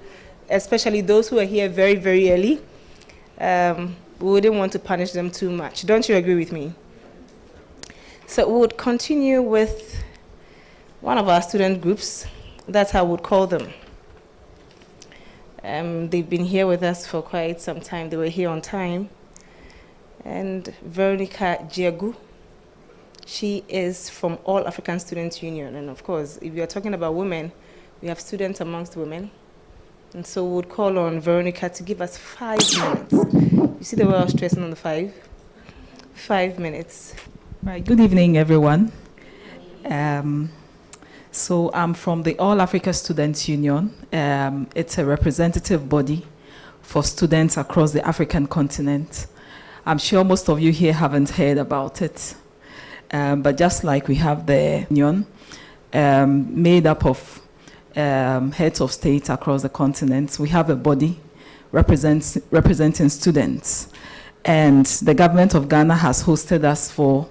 Speaker 1: especially those who are here very, very early, we wouldn't want to punish them too much. Don't you agree with me? So we would continue with one of our student groups. That's how we would call them. They've been here with us for quite some time. They were here on time. And Veronica Jiagu, she is from All African Students Union. And of course, if you're talking about women, we have students amongst women. And so we would call on Veronica to give us 5 minutes. You see the way I was stressing on the 5? 5 minutes.
Speaker 9: Right. Good evening, everyone. So I'm from the All Africa Students Union. It's a representative body for students across the African continent. I'm sure most of you here haven't heard about it. But just like we have the union made up of heads of state across the continent, we have a body representing students. And the government of Ghana has hosted us for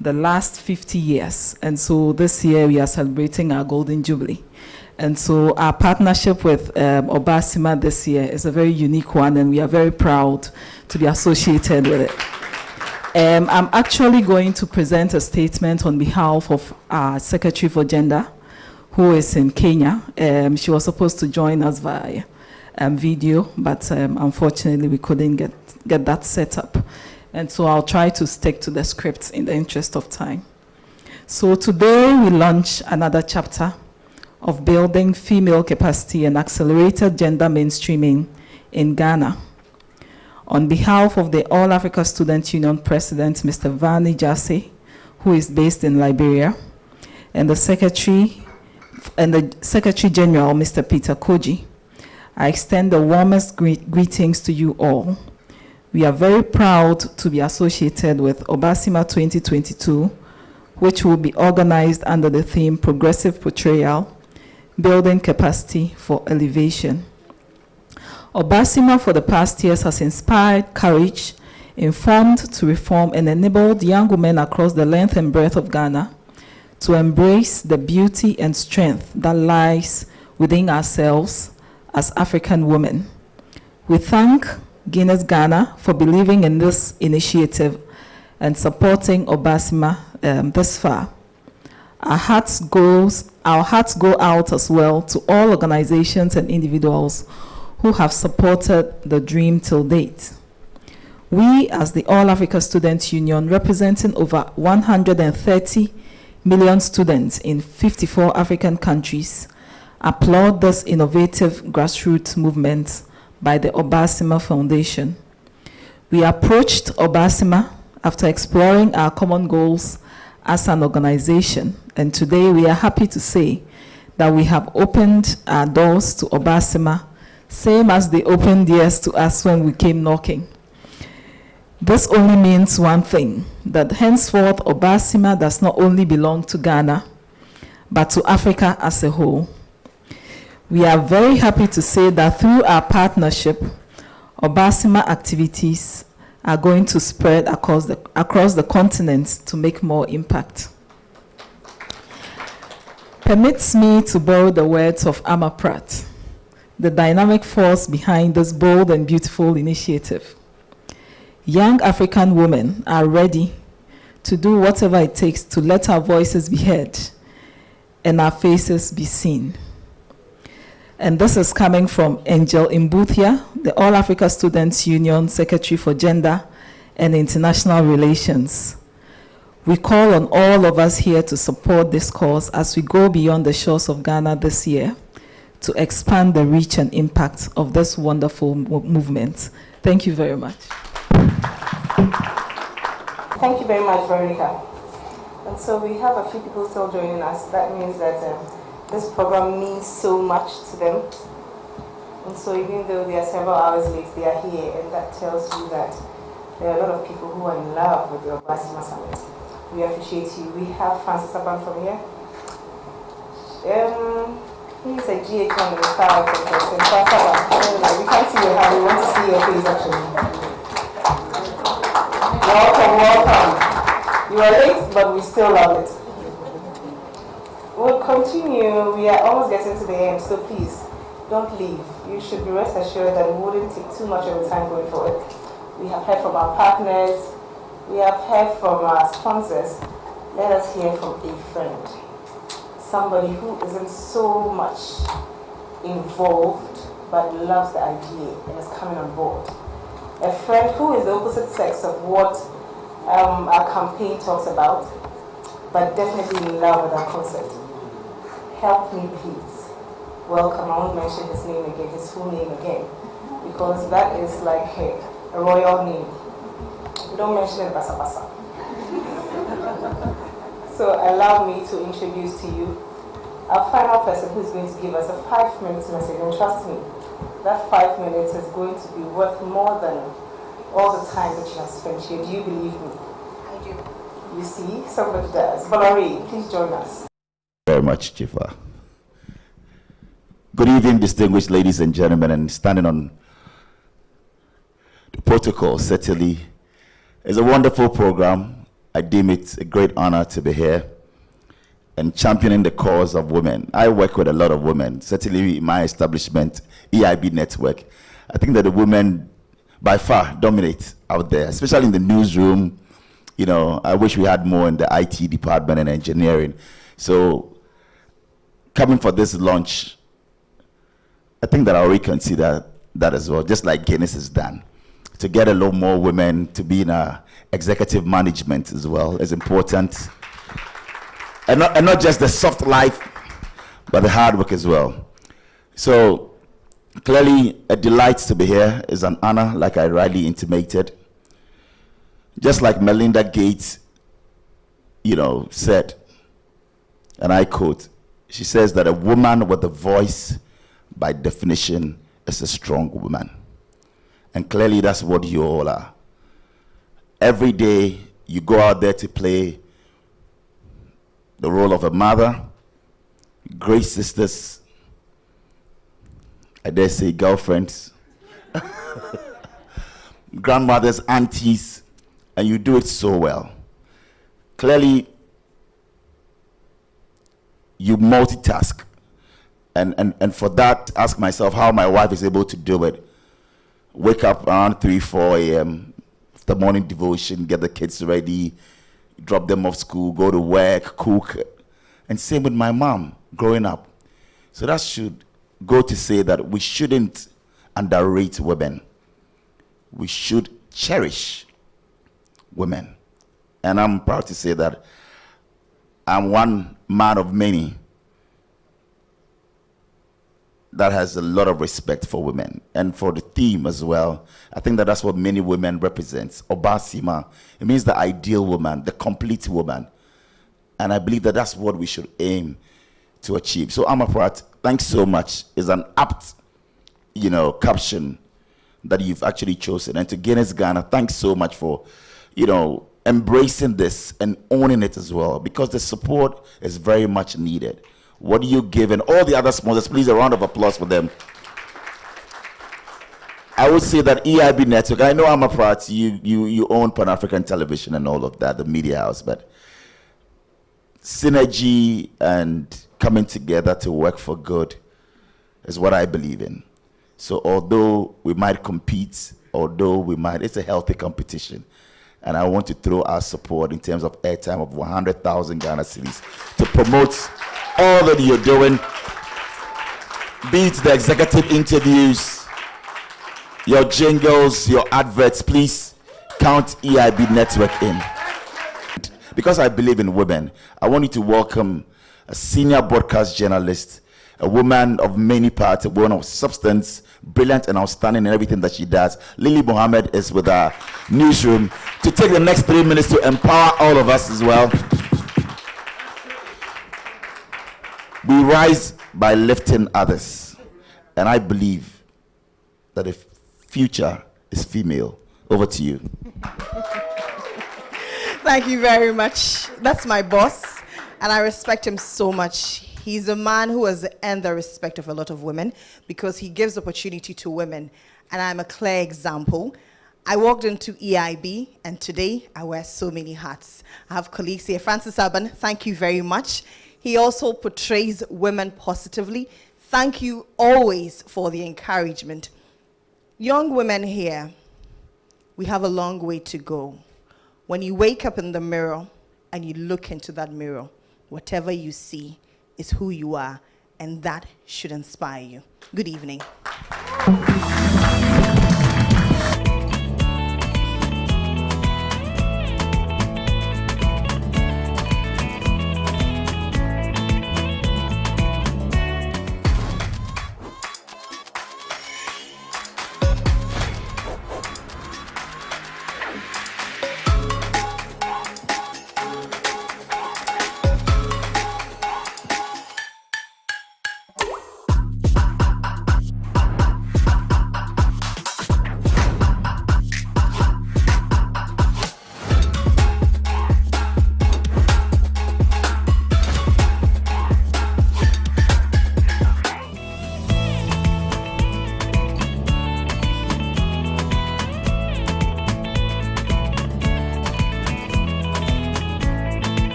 Speaker 9: the last 50 years. And so this year we are celebrating our Golden Jubilee. And so our partnership with Obaasima this year is a very unique one, and we are very proud to be associated with it. I'm actually going to present a statement on behalf of our Secretary for Gender, who is in Kenya. She was supposed to join us via video, but unfortunately we couldn't get that set up. And so I'll try to stick to the script in the interest of time. So today we launch another chapter of building female capacity and accelerated gender mainstreaming in Ghana. On behalf of the All Africa Student Union President, Mr. Vani Jase, who is based in Liberia, and the Secretary General, Mr. Peter Koji, I extend the warmest greetings to you all. We are very proud to be associated with Obaasima 2022, which will be organized under the theme Progressive Portrayal, Building Capacity for Elevation. Obaasima for the past years has inspired courage, informed to reform, and enabled young women across the length and breadth of Ghana to embrace the beauty and strength that lies within ourselves as African women. We thank Guinness Ghana for believing in this initiative and supporting Obaasima this far. Our hearts go out as well to all organizations and individuals who have supported the dream till date. We, as the All Africa Students Union, representing over 130 million students in 54 African countries, applaud this innovative grassroots movement by the Obaasima Foundation. We approached Obaasima after exploring our common goals as an organization, and today we are happy to say that we have opened our doors to Obaasima, same as they opened theirs to us when we came knocking. This only means one thing, that henceforth Obaasima does not only belong to Ghana, but to Africa as a whole. We are very happy to say that through our partnership, Obaasima activities are going to spread across the continent to make more impact. Permits me to borrow the words of Amma Pratt, the dynamic force behind this bold and beautiful initiative. Young African women are ready to do whatever it takes to let our voices be heard and our faces be seen. And this is coming from Angel Imbuthia, the All Africa Students Union Secretary for Gender and International Relations. We call on all of us here to support this cause as we go beyond the shores of Ghana this year to expand the reach and impact of this wonderful movement. Thank you very much.
Speaker 1: Thank you very much, Veronica. And so we have a few people still joining us. That means that this program means so much to them. And so even though they are several hours late, they are here, and that tells you that there are a lot of people who are in love with the Obaasima Summit. We appreciate you. We have Francis Aban from here. He's a GH1 in the style person. We can't see your hand, we want to see your face actually. Welcome, welcome. You are late, but we still love it. We'll continue. We are almost getting to the end, so please don't leave. You should be rest assured that we wouldn't take too much of your time going forward. We have heard from our partners. We have heard from our sponsors. Let us hear from a friend. Somebody who isn't so much involved but loves the idea and is coming on board. A friend who is the opposite sex of what our campaign talks about, but definitely in love with our concept. Help me, please. Welcome. I won't mention his name again, his full name again, because that is like a royal name. We don't mention it basa basa. So allow me to introduce to you our final person who's going to give us a 5-minute message. And trust me, that 5 minutes is going to be worth more than all the time that you have spent here. Do you believe me? I do. You see, somebody does. Valerie, please join us.
Speaker 10: Very much, Chifa. Good evening, distinguished ladies and gentlemen, and standing on the protocol, certainly is a wonderful program. I deem it a great honor to be here and championing the cause of women. I work with a lot of women, certainly in my establishment, EIB Network. I think that the women by far dominate out there, especially in the newsroom. You know, I wish we had more in the IT department and engineering. So coming for this launch, I think that I'll reconsider that as well, just like Guinness has done. To get a lot more women to be in executive management as well is important. And not just the soft life, but the hard work as well. So clearly a delight to be here. Is an honor, like I rightly intimated. Just like Melinda Gates, said, and I quote, she says that a woman with a voice, by definition, is a strong woman. And clearly that's what you all are. Every day you go out there to play the role of a mother, great sisters, I dare say girlfriends, grandmothers, aunties, and you do it so well. Clearly, you multitask. And for that, ask myself how my wife is able to do it. Wake up around 3, 4 a.m., the morning devotion, get the kids ready, drop them off school, go to work, cook. And same with my mom growing up. So that should go to say that we shouldn't underrate women. We should cherish women. And I'm proud to say that I'm one man of many that has a lot of respect for women and for the theme as well. I think that that's what many women represents. Obaasima, it means the ideal woman, the complete woman. And I believe that that's what we should aim to achieve. So Amaprat, thanks so much. Is an apt, caption that you've actually chosen. And to Guinness Ghana, thanks so much for, embracing this and owning it as well, because the support is very much needed. What do you give? And all the other sponsors, please, a round of applause for them. I would say that EIB Network, I know Amaprat, you own Pan-African Television and all of that, the media house, but synergy and coming together to work for good is what I believe in. So although we might compete, it's a healthy competition. And I want to throw our support in terms of airtime of 100,000 Ghana cedis to promote all that you're doing, be it the executive interviews, your jingles, your adverts. Please count EIB Network in. Because I believe in women, I want you to welcome a senior broadcast journalist, a woman of many parts, a woman of substance, brilliant and outstanding in everything that she does. Lily Mohammed is with our newsroom to take the next 3 minutes to empower all of us as well. We rise by lifting others. And I believe that the future is female. Over to you.
Speaker 11: Thank you very much. That's my boss, and I respect him so much. He's a man who has earned the respect of a lot of women because he gives opportunity to women, and I'm a clear example. I walked into EIB, and today I wear so many hats. I have colleagues here. Francis Aban, thank you very much. He also portrays women positively. Thank you always for the encouragement. Young women here, we have a long way to go. When you wake up in the mirror and you look into that mirror, whatever you see is who you are, and that should inspire you. Good evening.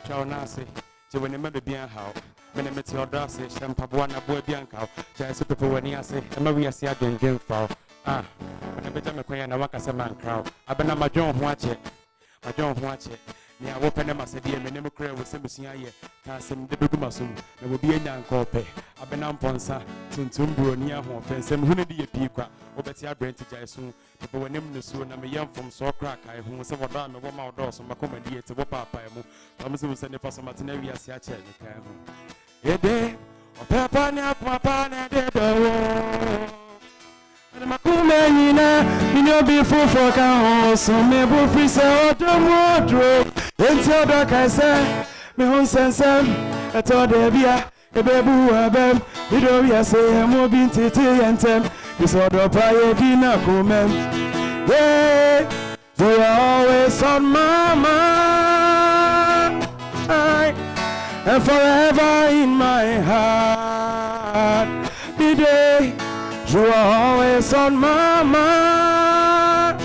Speaker 2: Nasi, so when you remember being how, when I met your daughter, Shampabuana boy Bianca, just people when I say, Maria see again game foul. When I became a queen and I walk as a man crowd, I've been on my John watch it. I don't watch it. Near open them as a dear, my name career with Sebusia, Tassim the Bugumasum, there will be a young copy. I've been on Ponsa, Tuntumbro near home, and some Hunidi Piqua, or Betty Brent Jason, people were named the soon. I'm a young from Socrack, I who was over down the warm outdoors on my comedy to Wapa Pamo. Thomas will send it for some Martinavia Siacha. A day, or Papa Napa, and my Kumanina, in your beautiful for house, so maybe free sell the wardrobe. Until dark, I said, me home sense, I told Devia, a babu, a bam, you know, we are saying, I'm moving to and them. You saw the fire dinner, come yeah, you are always on my mind, and forever in my heart. The day. You are always on my mind,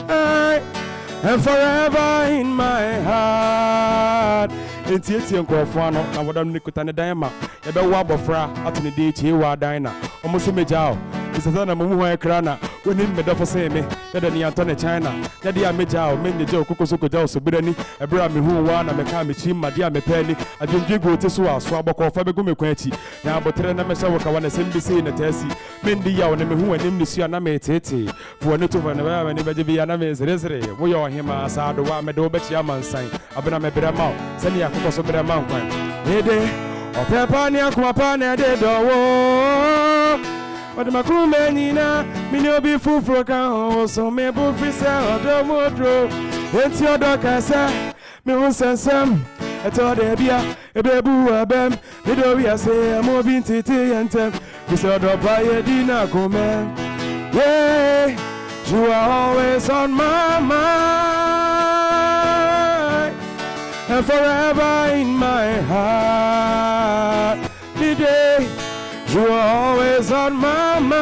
Speaker 2: and forever in my heart. It's Uncle now what I'm Nicotana Diama. You better wobble fra at the day, you are diner. Almost a major. It's a son of Mumu Krana. When him made up for saying me, that the Antona China, that the Amajao, made the joke, Cocosuco Joe, Bidani, a brami who one, and a Kamichi, my dear Penny, I didn't drink with Tesua, Swabok or Fabigumi Quenchi. Now, but Terena Meshawa, one as NBC in a Tessie, Mindy Yaw, and who and him, Monsieur Name Tete, for a little and a never be an amazing reserve. We are him as I do what Medo Betchaman sign. I've been a better mouth, send you a couple of better mountain. Hey, or Pepania, Quapana, dead or but my crew menina, me no be fool for a cow, so me both free sell the wardrobe. It's your dog, I say, me won't send some. I told Debia, a babu, a bam, me do we say, I'm moving to tea and them. We saw the fire dinner come in. Yeah, you are always on my mind, and forever in my heart. The day. You are always on my mind,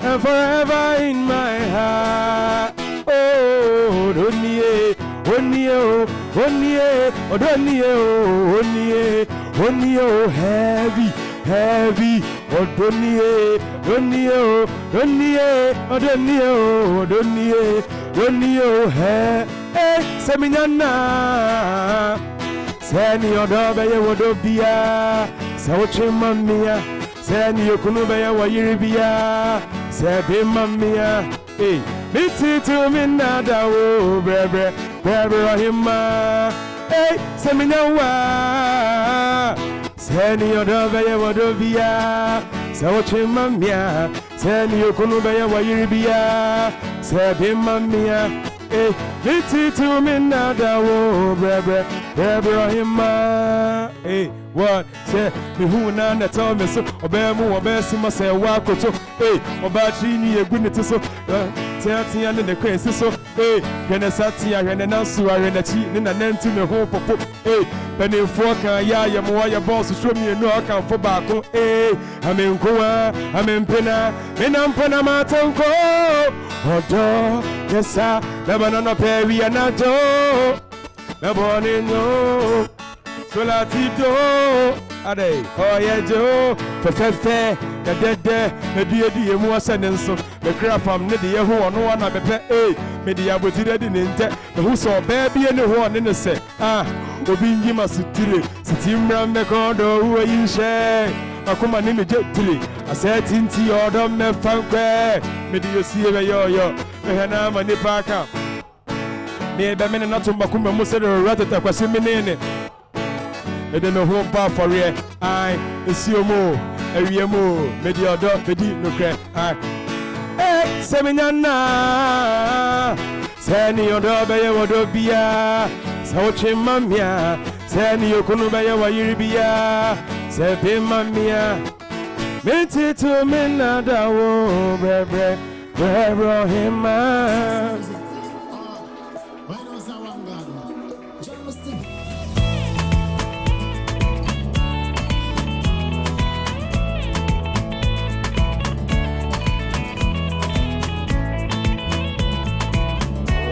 Speaker 2: and forever in my heart. Oh, don't need, heavy, heavy. Oh, don't need, hey, Seminana. Send your daughter, you would be a Sauchi Mamma. Send your Kunubaya, Wayiribia. Said him, Mamma. Hey, Mitty to me, Nada, oh, Brabra, him. Hey, Seminawa. Send your daughter, you would be a Sauchi Mamma. Send your Kunubaya, Wayiribia. Said him, Mamma. Hey, Mitty to me, Nada, oh, Brabra. Ibrahima, hey, what? Say, me who none that told me so, Obama, Obaasima, say, Wakoto, hey, Obachini, a good so, Tianti and the crazy so, hey, Genesatia and an answer and a cheat, and an end to me hope, hey, Penny Forka, ya, Moya boss, show me a no account for Baco, hey, I'm in Goa, I'm in Pena, and I'm Panama Tanko, oh, yes, sir, Lebanon, Perry, and I do. The morning, no, so latido, Ade, oh, yeah, Joe, for fair, the dead, the dear, more sentence, the crap from Nidia, who are no one of the pay, media with it in the who saw baby and the one in the set. Ah, Obinji Masutili, Sitimram, the condo, who are you share? I come on in the jet tilly. I said, Tinti, or don't me funk, media see a yo, Mahana, and the parker. Never men not to Macumba Musa Ratata Quasimine. I don't know who bar for ye. I see you more, a Riamo, Media dog, Pedi, no crack. Eh, Seminana, Sani Odobaya Wodobia, Sauchi Mamia, Sani Okunubaya Wayiribia, Sepi Mamia, Meti to Menada, Brabra him.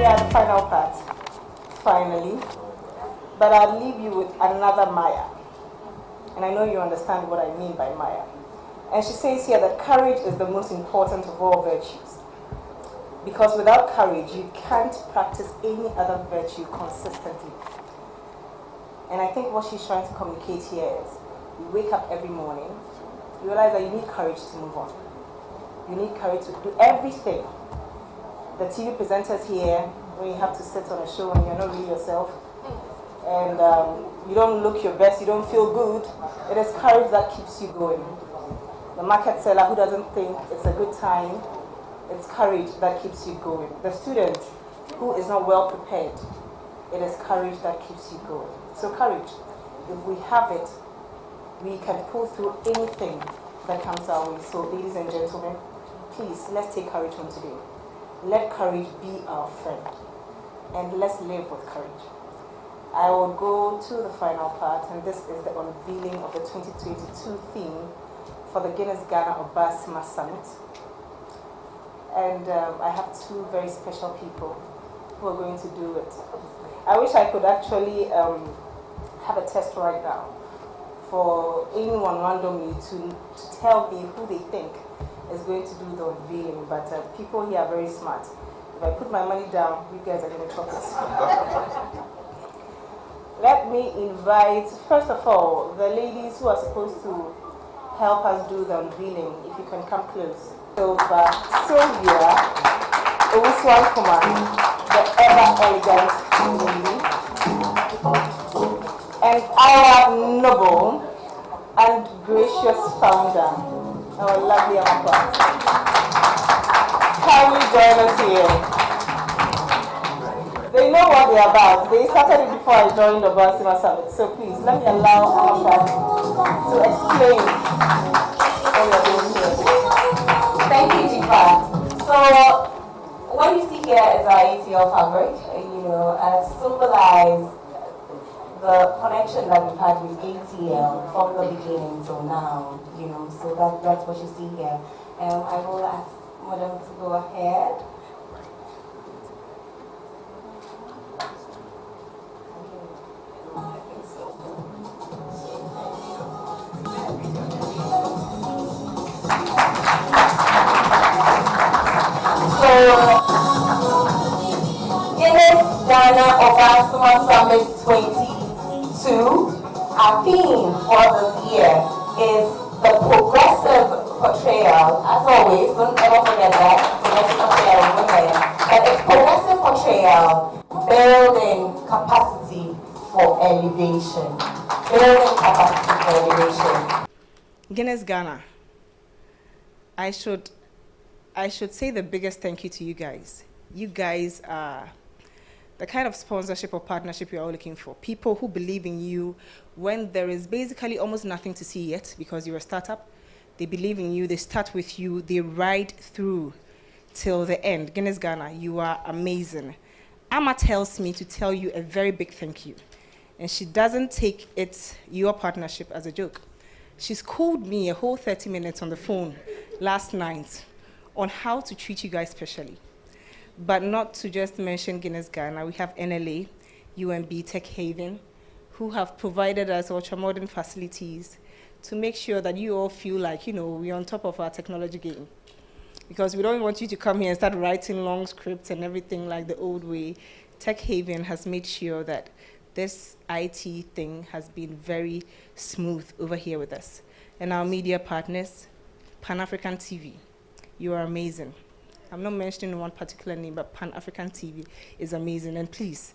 Speaker 4: The final part.
Speaker 1: Emily, but I'll leave you with another Maya. And I know you understand what I mean by Maya. And she says here that courage is the most important of all virtues. Because without courage, you can't practice any other virtue consistently. And I think what she's trying to communicate here is, you wake up every morning, you realize that you need courage to move on. You need courage to do everything. The TV presenters here, when you have to sit on a show and you're not really yourself, and you don't look your best, you don't feel good, it is courage that keeps you going. The market seller who doesn't think it's a good time, it's courage that keeps you going. The student who is not well prepared, it is courage that keeps you going. So courage, if we have it, we can pull through anything that comes our way. So ladies and gentlemen, please, let's take courage on today. Let courage be our friend. And let's live with courage. I will go to the final part, and this is the unveiling of the 2022 theme for the Guinness-Ghana Obaasima Summit. And I have two very special people who are going to do it. I wish I could actually have a test right now for anyone randomly to tell me who they think is going to do the unveiling, but people here are very smart. If I put my money down, you guys are going to chop it. Let me invite, first of all, the ladies who are supposed to help us do the unveiling, if you can come close. Sylvia, Owuswan Kuman, the ever elegant lady, and our noble and gracious founder, our lovely Amaka. Kindly join us here. They know what they're about. They started it before I joined the Obaasima Summit. So please, let me allow Amaka to explain what we're doing here.
Speaker 4: Thank you, Jifa. So, what you see here is our ATL fabric, to symbolize the connection that we've had with ATL from the beginning till now, so that's what you see here. I will ask Madam to go ahead. Guinness-Ghana Obaasima Summit 22, our theme for this year is the progressive portrayal. As always, don't ever forget that, progressive portrayal of women. But it's progressive portrayal, building capacity for elevation. Building capacity for elevation.
Speaker 1: Guinness-Ghana, I should say the biggest thank you to you guys. You guys are the kind of sponsorship or partnership you're all looking for. People who believe in you when there is basically almost nothing to see yet because you're a startup. They believe in you, they start with you, they ride through till the end. Guinness-Ghana, you are amazing. Amma tells me to tell you a very big thank you. And she doesn't take your partnership as a joke. She's called me a whole 30 minutes on the phone last night on how to treat you guys specially. But not to just mention Guinness-Ghana, we have NLA, UMB, Tech Haven, who have provided us ultra-modern facilities to make sure that you all feel like, we're on top of our technology game. Because we don't want you to come here and start writing long scripts and everything like the old way. Tech Haven has made sure that this IT thing has been very smooth over here with us. And our media partners, Pan-African TV, you are amazing. I'm not mentioning one particular name, but Pan-African TV is amazing. And please,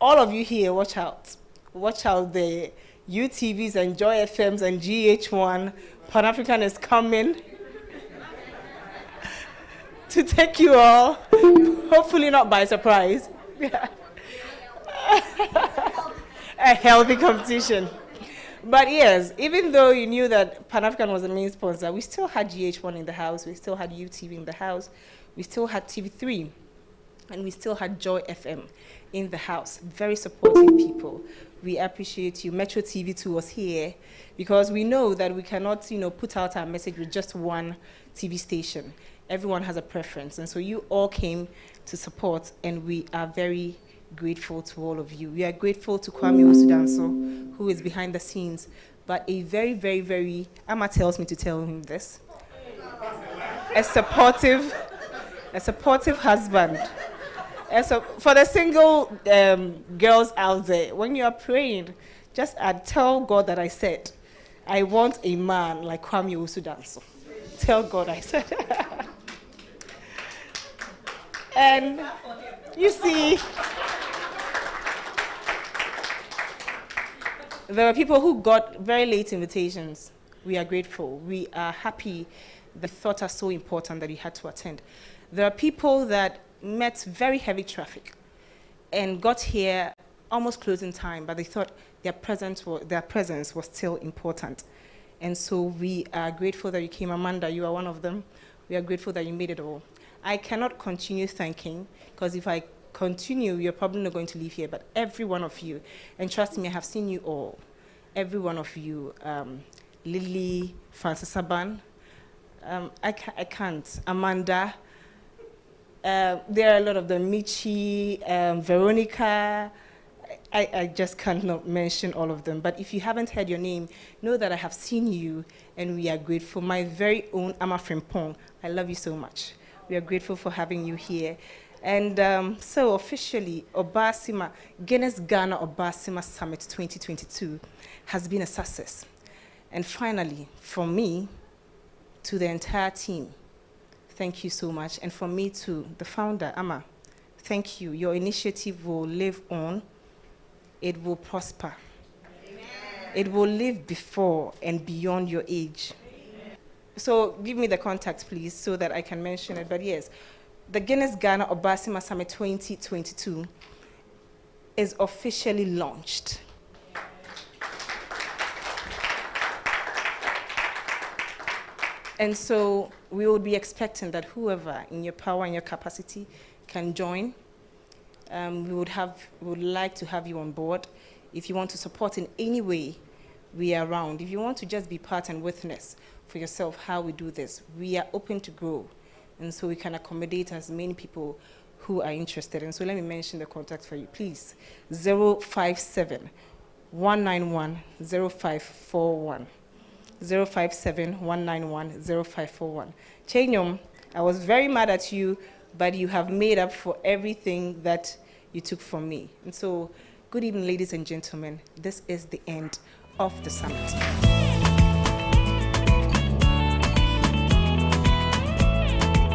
Speaker 1: all of you here, watch out. Watch out the UTVs and Joy FMs and GH1. Pan-African is coming to take you all, hopefully not by surprise. A healthy competition. But yes, even though you knew that Pan-African was the main sponsor, we still had GH1 in the house, we still had UTV in the house, we still had TV3, and we still had Joy FM in the house. Very supportive people. We appreciate you. Metro TV2 was here because we know that we cannot, put out our message with just one TV station. Everyone has a preference, and so you all came to support, and we are very grateful to all of you. We are grateful to Kwame Osudanso, who is behind the scenes, but a very, very, very, Amma tells me to tell him this, a supportive husband. And so for the single girls out there, when you are praying, just tell God that I said, I want a man like Kwame Osudanso. Tell God I said. And you see, there are people who got very late invitations. We are grateful. We are happy. The thought are so important that you had to attend. There are people that met very heavy traffic and got here almost closing time, but they thought their presence was still important. And so we are grateful that you came. Amanda, you are one of them. We are grateful that you made it all. I cannot continue thanking, because if I continue, you're probably not going to leave here, but every one of you, and trust me, I have seen you all, every one of you, Lily, Francis Saban, I can't, Amanda, there are a lot of them, Michi, Veronica, I just cannot mention all of them, but if you haven't heard your name, know that I have seen you, and we are grateful. My very own Ama Frimpong, I love you so much. We are grateful for having you here. And so officially, Obaasima, Guinness Ghana Obaasima Summit 2022 has been a success. And finally, from me to the entire team, thank you so much. And from me to the founder, Ama, thank you. Your initiative will live on. It will prosper. Amen. It will live before and beyond your age. Amen. So give me the contact, please, so that I can mention it. But yes, the Guinness Ghana Obaasima Summit 2022 is officially launched. And so we will be expecting that whoever in your power and your capacity can join. We would like to have you on board. If you want to support in any way, we are around. If you want to just be part and witness for yourself how we do this, we are open to grow. And so we can accommodate as many people who are interested. And so let me mention the contact for you, please. 057 191 0541. 057 191 0541. Chenyom, I was very mad at you, but you have made up for everything that you took from me. And so, good evening, ladies and gentlemen. This is the end of the summit.